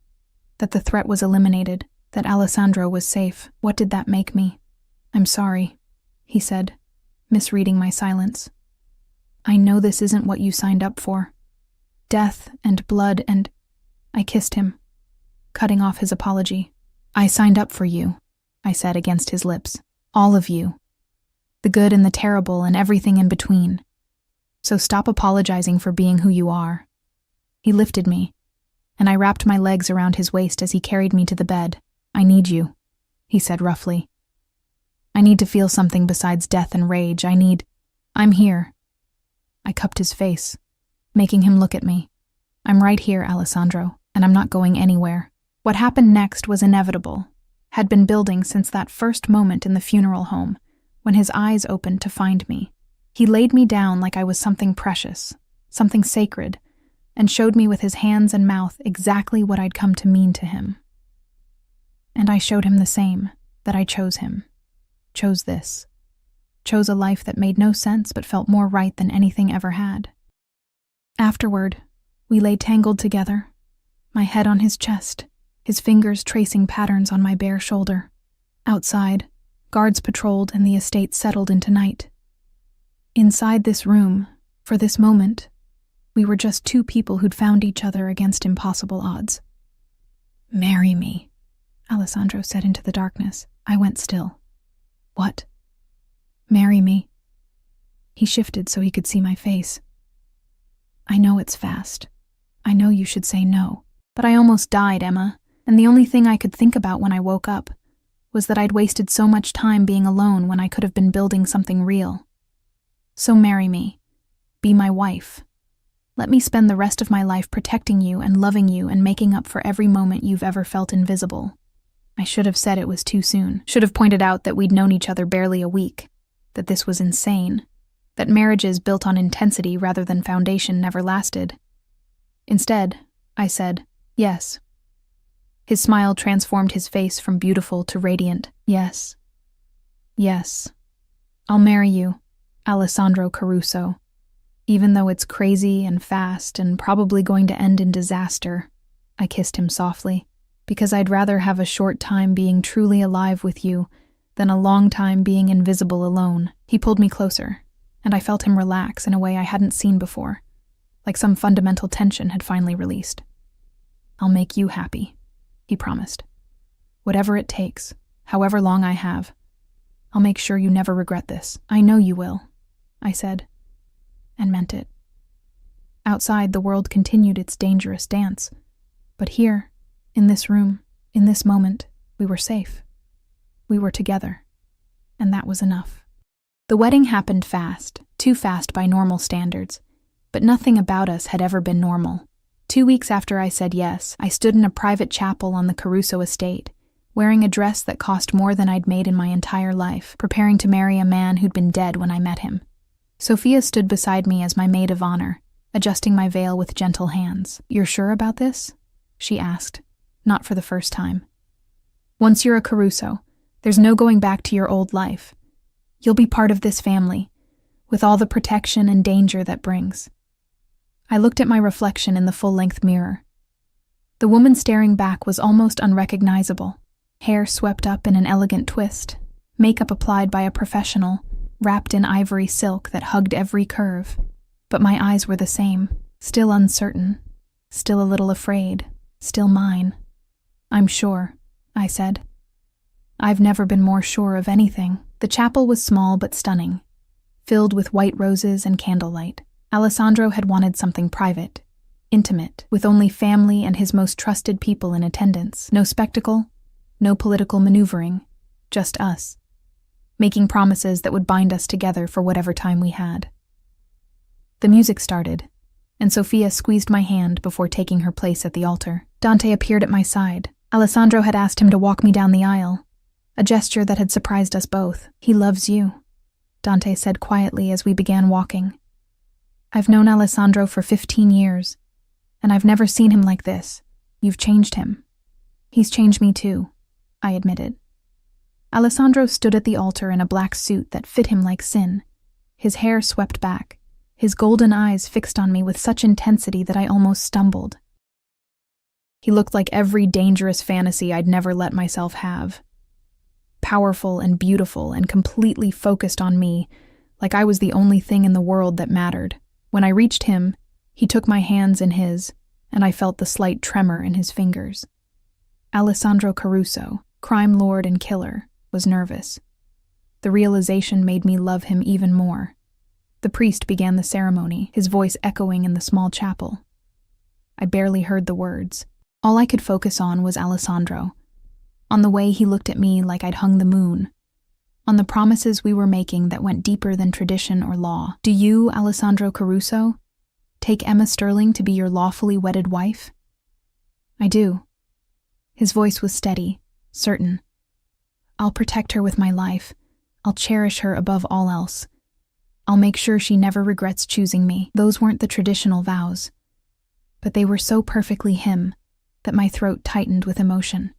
that the threat was eliminated, that Alessandro was safe. What did that make me? "I'm sorry," he said, misreading my silence. "I know this isn't what you signed up for. Death and blood and—" I kissed him, cutting off his apology. "I signed up for you," I said against his lips. "All of you. The good and the terrible and everything in between. So stop apologizing for being who you are." He lifted me, and I wrapped my legs around his waist as he carried me to the bed. "I need you," he said roughly. "I need to feel something besides death and rage. I'm here." I cupped his face, making him look at me. "I'm right here, Alessandro, and I'm not going anywhere." What happened next was inevitable, had been building since that first moment in the funeral home, when his eyes opened to find me. He laid me down like I was something precious, something sacred, and showed me with his hands and mouth exactly what I'd come to mean to him. And I showed him the same, that I chose him. Chose this. Chose a life that made no sense but felt more right than anything ever had. Afterward, We lay tangled together, my head on his chest, his fingers tracing patterns on my bare shoulder. Outside, guards patrolled and the estate settled into night. Inside this room, for this moment, we were just two people who'd found each other against impossible odds. "Marry me," Alessandro said into the darkness. I went still. "What?" "Marry me." He shifted so he could see my face. "I know it's fast. I know you should say no. But I almost died, Emma, and the only thing I could think about when I woke up was that I'd wasted so much time being alone when I could have been building something real. So marry me. Be my wife. Let me spend the rest of my life protecting you and loving you and making up for every moment you've ever felt invisible." I should have said it was too soon. Should have pointed out that we'd known each other barely a week, that this was insane, that marriages built on intensity rather than foundation never lasted. Instead, I said, "Yes." His smile transformed his face from beautiful to radiant. "Yes. Yes. I'll marry you, Alessandro Caruso. Even though it's crazy and fast and probably going to end in disaster," I kissed him softly, "because I'd rather have a short time being truly alive with you than a long time being invisible alone." He pulled me closer, and I felt him relax in a way I hadn't seen before, like some fundamental tension had finally released. "I'll make you happy," he promised. "Whatever it takes, however long I have. I'll make sure you never regret this." "I know you will," I said, and meant it. Outside, the world continued its dangerous dance, but here, in this room, in this moment, we were safe. We were together, and that was enough. The wedding happened fast, too fast by normal standards, but nothing about us had ever been normal. 2 weeks after I said yes, I stood in a private chapel on the Caruso estate, wearing a dress that cost more than I'd made in my entire life, preparing to marry a man who'd been dead when I met him. Sophia stood beside me as my maid of honor, adjusting my veil with gentle hands. "You're sure about this?" she asked, not for the first time. "Once you're a Caruso, there's no going back to your old life. You'll be part of this family, with all the protection and danger that brings." I looked at my reflection in the full-length mirror. The woman staring back was almost unrecognizable, hair swept up in an elegant twist, makeup applied by a professional, wrapped in ivory silk that hugged every curve. But my eyes were the same, still uncertain, still a little afraid, still mine. "I'm sure," I said. I've never been more sure of anything. The chapel was small but stunning, filled with white roses and candlelight. Alessandro had wanted something private, intimate, with only family and his most trusted people in attendance. No spectacle, no political maneuvering, just us, making promises that would bind us together for whatever time we had. The music started, and Sophia squeezed my hand before taking her place at the altar. Dante appeared at my side. Alessandro had asked him to walk me down the aisle, a gesture that had surprised us both. "He loves you," Dante said quietly as we began walking. "I've known Alessandro for 15 years, and I've never seen him like this. You've changed him." "He's changed me too," I admitted. Alessandro stood at the altar in a black suit that fit him like sin, his hair swept back, his golden eyes fixed on me with such intensity that I almost stumbled. He looked like every dangerous fantasy I'd never let myself have. Powerful and beautiful and completely focused on me, like I was the only thing in the world that mattered. When I reached him, he took my hands in his, and I felt the slight tremor in his fingers. Alessandro Caruso, crime lord and killer, was nervous. The realization made me love him even more. The priest began the ceremony, his voice echoing in the small chapel. I barely heard the words. All I could focus on was Alessandro, on the way he looked at me like I'd hung the moon, on the promises we were making that went deeper than tradition or law. "Do you, Alessandro Caruso, take Emma Sterling to be your lawfully wedded wife?" "I do." His voice was steady, certain. "I'll protect her with my life. I'll cherish her above all else. I'll make sure she never regrets choosing me." Those weren't the traditional vows, but they were so perfectly him that my throat tightened with emotion.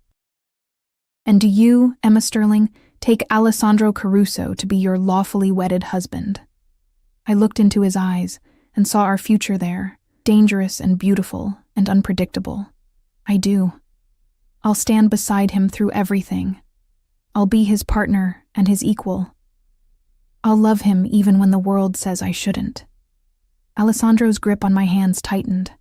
"And do you, Emma Sterling, take Alessandro Caruso to be your lawfully wedded husband?" I looked into his eyes and saw our future there, dangerous and beautiful and unpredictable. I do. I'll stand beside him through everything. I'll be his partner and his equal. I'll love him even when the world says I shouldn't. Alessandro's grip on my hands tightened,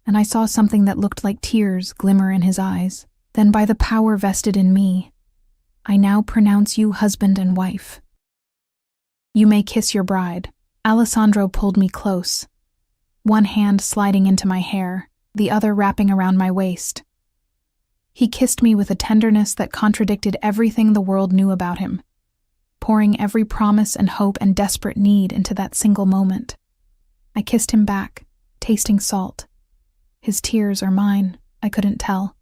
and I saw something that looked like tears glimmer in his eyes. Then, by the power vested in me, I now pronounce you husband and wife. You may kiss your bride. Alessandro pulled me close, one hand sliding into my hair, the other wrapping around my waist. He kissed me with a tenderness that contradicted everything the world knew about him, pouring every promise and hope and desperate need into that single moment. I kissed him back, tasting salt. His tears or mine, I couldn't tell,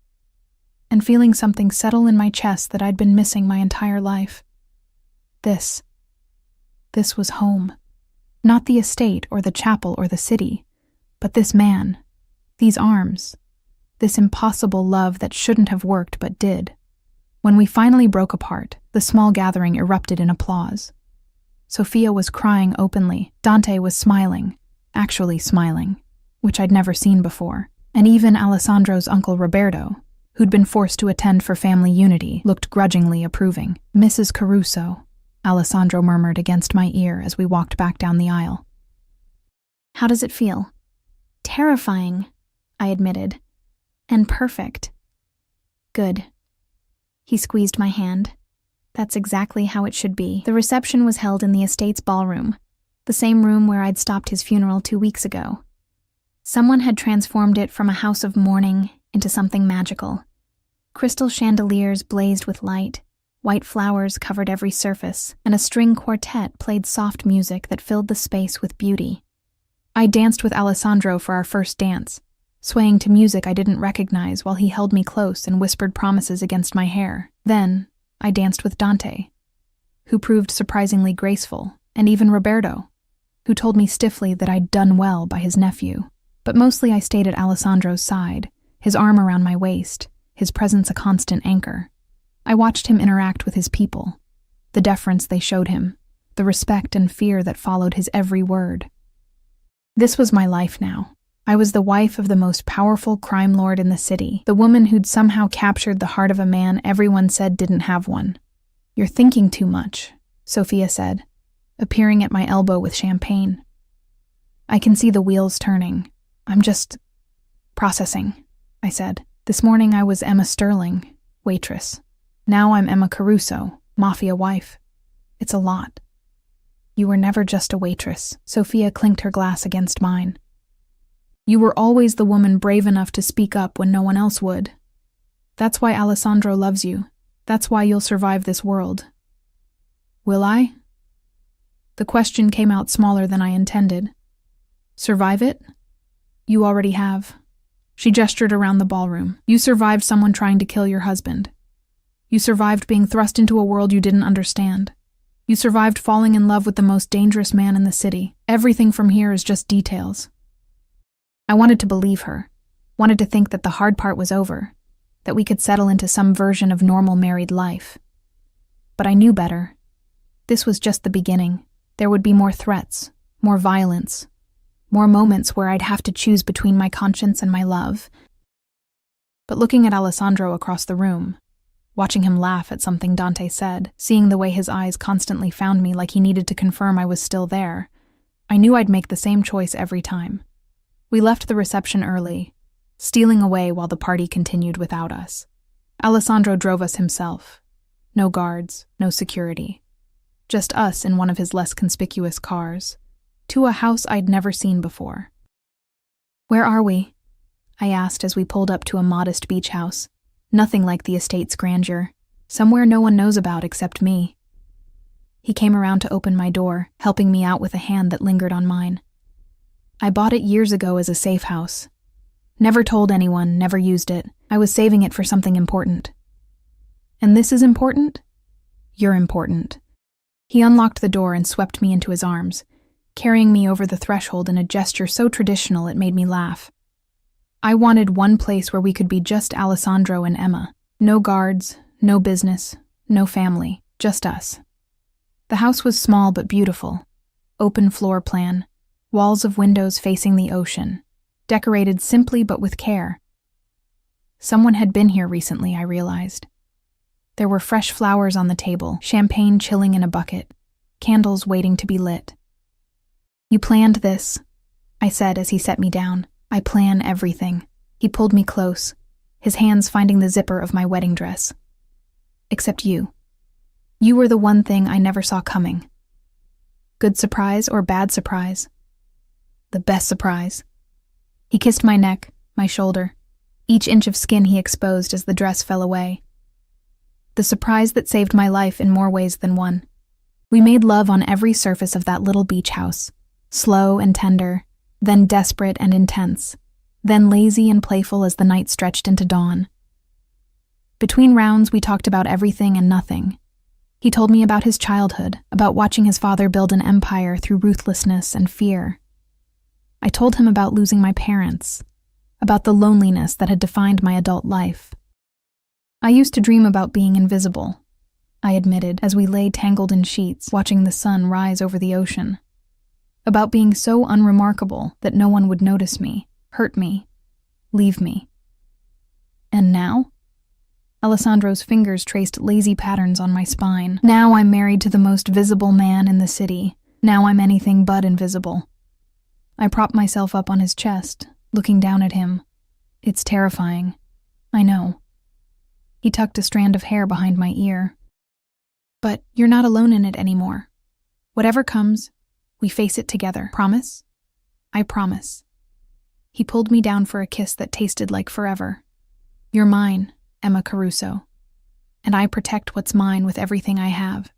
and feeling something settle in my chest that I'd been missing my entire life. This was home. Not the estate or the chapel or the city, but this man, these arms, this impossible love that shouldn't have worked but did. When we finally broke apart, the small gathering erupted in applause. Sophia was crying openly. Dante was smiling, actually smiling, which I'd never seen before. And even Alessandro's uncle Roberto, who'd been forced to attend for family unity, looked grudgingly approving. "Mrs. Caruso," Alessandro murmured against my ear as we walked back down the aisle. "How does it feel?" "Terrifying," I admitted. "And perfect." "Good." He squeezed my hand. "That's exactly how it should be." The reception was held in the estate's ballroom, the same room where I'd stopped his funeral 2 weeks ago. Someone had transformed it from a house of mourning into something magical. Crystal chandeliers blazed with light, white flowers covered every surface, and a string quartet played soft music that filled the space with beauty. I danced with Alessandro for our first dance, swaying to music I didn't recognize while he held me close and whispered promises against my hair. Then, I danced with Dante, who proved surprisingly graceful, and even Roberto, who told me stiffly that I'd done well by his nephew. But mostly I stayed at Alessandro's side, his arm around my waist, his presence a constant anchor. I watched him interact with his people, the deference they showed him, the respect and fear that followed his every word. This was my life now. I was the wife of the most powerful crime lord in the city, the woman who'd somehow captured the heart of a man everyone said didn't have one. "You're thinking too much," Sophia said, appearing at my elbow with champagne. "I can see the wheels turning. I'm just processing," I said. "This morning I was Emma Sterling, waitress. Now I'm Emma Caruso, Mafia wife. It's a lot." "You were never just a waitress." Sophia clinked her glass against mine. "You were always the woman brave enough to speak up when no one else would. That's why Alessandro loves you. That's why you'll survive this world." "Will I?" The question came out smaller than I intended. "Survive it? You already have." She gestured around the ballroom. "You survived someone trying to kill your husband. You survived being thrust into a world you didn't understand. You survived falling in love with the most dangerous man in the city. Everything from here is just details." I wanted to believe her, wanted to think that the hard part was over, that we could settle into some version of normal married life. But I knew better. This was just the beginning. There would be more threats, more violence, more moments where I'd have to choose between my conscience and my love. But looking at Alessandro across the room, watching him laugh at something Dante said, seeing the way his eyes constantly found me like he needed to confirm I was still there, I knew I'd make the same choice every time. We left the reception early, stealing away while the party continued without us. Alessandro drove us himself. No guards, no security. Just us in one of his less conspicuous cars, to a house I'd never seen before. "Where are we?" I asked as we pulled up to a modest beach house, nothing like the estate's grandeur, somewhere no one knows about except me. He came around to open my door, helping me out with a hand that lingered on mine. "I bought it years ago as a safe house. Never told anyone, never used it. I was saving it for something important." "And this is important?" "You're important." He unlocked the door and swept me into his arms, carrying me over the threshold in a gesture so traditional it made me laugh. I wanted one place where we could be just Alessandro and Emma. No guards, no business, no family, just us. The house was small but beautiful. Open floor plan, walls of windows facing the ocean, decorated simply but with care. Someone had been here recently, I realized. There were fresh flowers on the table, champagne chilling in a bucket, candles waiting to be lit. "You planned this," I said as he set me down. "I plan everything." He pulled me close, his hands finding the zipper of my wedding dress. "Except you. You were the one thing I never saw coming." Good surprise or bad surprise? The best surprise. He kissed my neck, my shoulder, each inch of skin he exposed as the dress fell away. The surprise that saved my life in more ways than one. We made love on every surface of that little beach house, slow and tender, then desperate and intense, then lazy and playful as the night stretched into dawn. Between rounds, we talked about everything and nothing. He told me about his childhood, about watching his father build an empire through ruthlessness and fear. I told him about losing my parents, about the loneliness that had defined my adult life. "I used to dream about being invisible," I admitted as we lay tangled in sheets, watching the sun rise over the ocean. "About being so unremarkable that no one would notice me, hurt me, leave me." "And now?" Alessandro's fingers traced lazy patterns on my spine. "Now I'm married to the most visible man in the city. Now I'm anything but invisible." I propped myself up on his chest, looking down at him. "It's terrifying. I know." He tucked a strand of hair behind my ear. "But you're not alone in it anymore. Whatever comes, we face it together. Promise?" "I promise." He pulled me down for a kiss that tasted like forever. "You're mine, Emma Caruso, and I protect what's mine with everything I have."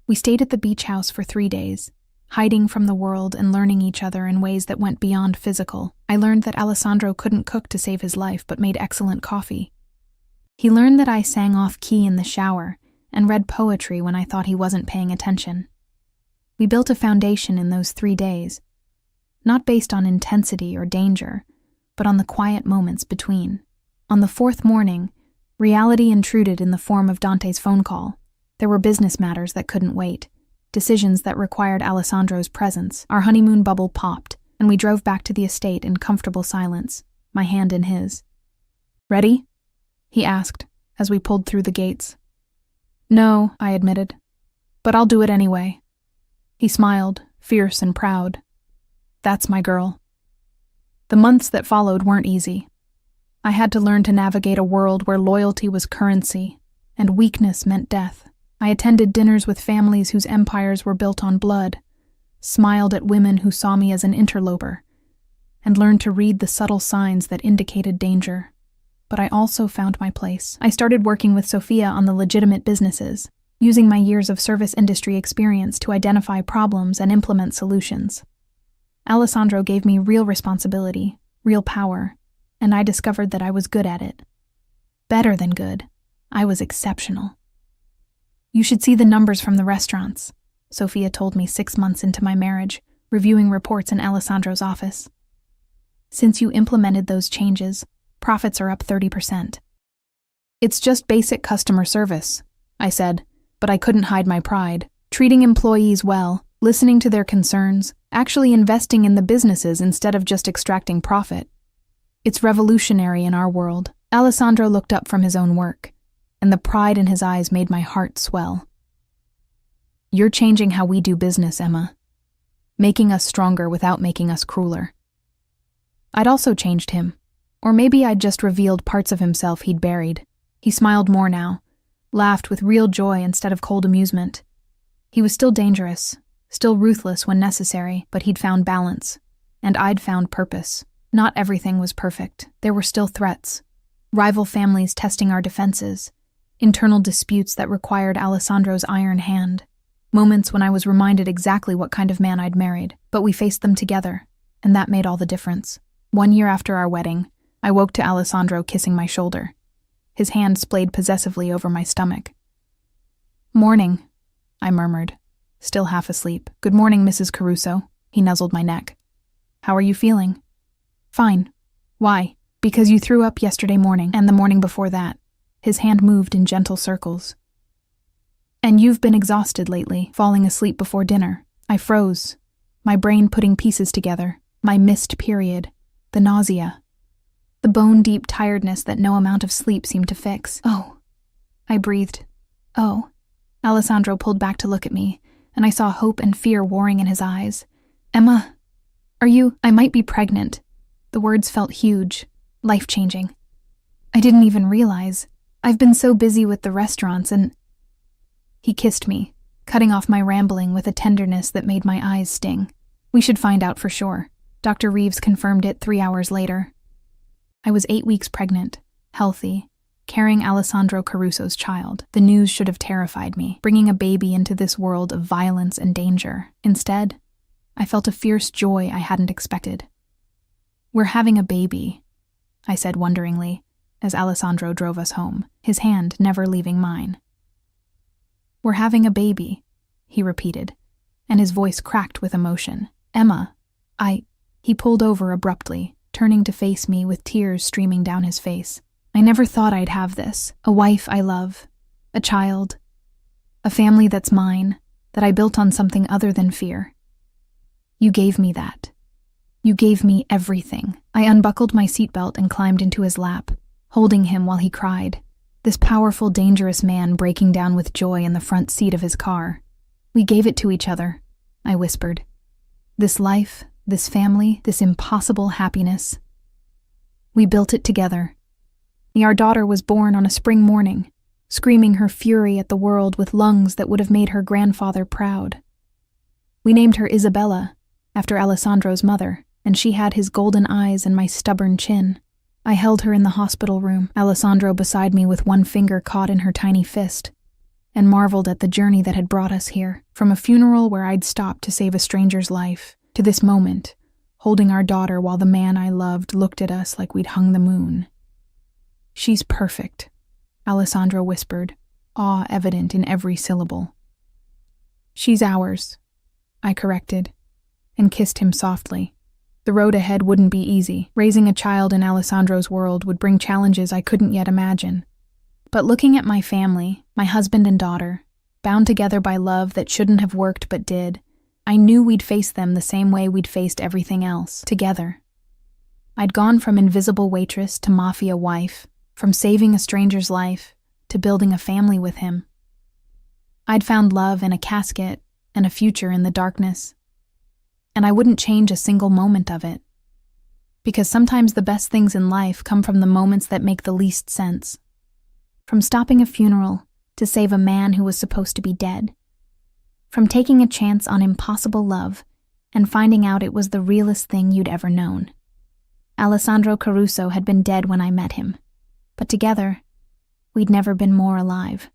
We stayed at the beach house for 3 days, hiding from the world and learning each other in ways that went beyond physical. I learned that Alessandro couldn't cook to save his life but made excellent coffee. He learned that I sang off-key in the shower and read poetry when I thought he wasn't paying attention. We built a foundation in those 3 days, not based on intensity or danger, but on the quiet moments between. On the 4th morning, reality intruded in the form of Dante's phone call. There were business matters that couldn't wait, decisions that required Alessandro's presence. Our honeymoon bubble popped, and we drove back to the estate in comfortable silence, my hand in his. "Ready?" he asked, as we pulled through the gates. "No," I admitted, "but I'll do it anyway." He smiled, fierce and proud. "That's my girl." The months that followed weren't easy. I had to learn to navigate a world where loyalty was currency, and weakness meant death. I attended dinners with families whose empires were built on blood, smiled at women who saw me as an interloper, and learned to read the subtle signs that indicated danger. But I also found my place. I started working with Sophia on the legitimate businesses, using my years of service industry experience to identify problems and implement solutions. Alessandro gave me real responsibility, real power, and I discovered that I was good at it. Better than good. I was exceptional. "You should see the numbers from the restaurants," Sophia told me 6 months into my marriage, reviewing reports in Alessandro's office. "Since you implemented those changes, profits are up 30%. "It's just basic customer service," I said, but I couldn't hide my pride. Treating employees well, listening to their concerns, actually investing in the businesses instead of just extracting profit. It's revolutionary in our world. Alessandro looked up from his own work, and the pride in his eyes made my heart swell. "You're changing how we do business, Emma. Making us stronger without making us crueler." I'd also changed him. Or maybe I'd just revealed parts of himself he'd buried. He smiled more now, laughed with real joy instead of cold amusement. He was still dangerous, still ruthless when necessary, but he'd found balance, and I'd found purpose. Not everything was perfect. There were still threats. Rival families testing our defenses, internal disputes that required Alessandro's iron hand, moments when I was reminded exactly what kind of man I'd married, but we faced them together, and that made all the difference. 1 year after our wedding, I woke to Alessandro kissing my shoulder. His hand splayed possessively over my stomach. "Morning," I murmured, still half asleep. "Good morning, Mrs. Caruso." He nuzzled my neck. "How are you feeling?" "Fine." "Why?" "Because you threw up yesterday morning, and the morning before that." His hand moved in gentle circles. "And you've been exhausted lately, falling asleep before dinner." I froze, my brain putting pieces together. My missed period, the nausea, the bone-deep tiredness that no amount of sleep seemed to fix. "Oh," I breathed. "Oh." Alessandro pulled back to look at me, and I saw hope and fear warring in his eyes. "Emma, I might be pregnant." The words felt huge, life-changing. "I didn't even realize. I've been so busy with the restaurants and—" He kissed me, cutting off my rambling with a tenderness that made my eyes sting. "We should find out for sure." Dr. Reeves confirmed it 3 hours later. I was 8 weeks pregnant, healthy, carrying Alessandro Caruso's child. The news should have terrified me, bringing a baby into this world of violence and danger. Instead, I felt a fierce joy I hadn't expected. "We're having a baby," I said wonderingly, as Alessandro drove us home, his hand never leaving mine. "We're having a baby," he repeated, and his voice cracked with emotion. "Emma, He pulled over abruptly, turning to face me with tears streaming down his face. "I never thought I'd have this. A wife I love, a child, a family that's mine, that I built on something other than fear. You gave me that. You gave me everything." I unbuckled my seatbelt and climbed into his lap, holding him while he cried, this powerful, dangerous man breaking down with joy in the front seat of his car. "We gave it to each other," I whispered. "This life, this family, this impossible happiness. We built it together." Our daughter was born on a spring morning, screaming her fury at the world with lungs that would have made her grandfather proud. We named her Isabella, after Alessandro's mother, and she had his golden eyes and my stubborn chin. I held her in the hospital room, Alessandro beside me with one finger caught in her tiny fist, and marveled at the journey that had brought us here, from a funeral where I'd stopped to save a stranger's life, to this moment, holding our daughter while the man I loved looked at us like we'd hung the moon. "She's perfect," Alessandro whispered, awe evident in every syllable. "She's ours," I corrected, and kissed him softly. The road ahead wouldn't be easy. Raising a child in Alessandro's world would bring challenges I couldn't yet imagine. But looking at my family, my husband and daughter, bound together by love that shouldn't have worked but did, I knew we'd face them the same way we'd faced everything else, together. I'd gone from invisible waitress to Mafia wife, from saving a stranger's life to building a family with him. I'd found love in a casket and a future in the darkness. And I wouldn't change a single moment of it. Because sometimes the best things in life come from the moments that make the least sense. From stopping a funeral to save a man who was supposed to be dead. From taking a chance on impossible love and finding out it was the realest thing you'd ever known. Alessandro Caruso had been dead when I met him, but together, we'd never been more alive.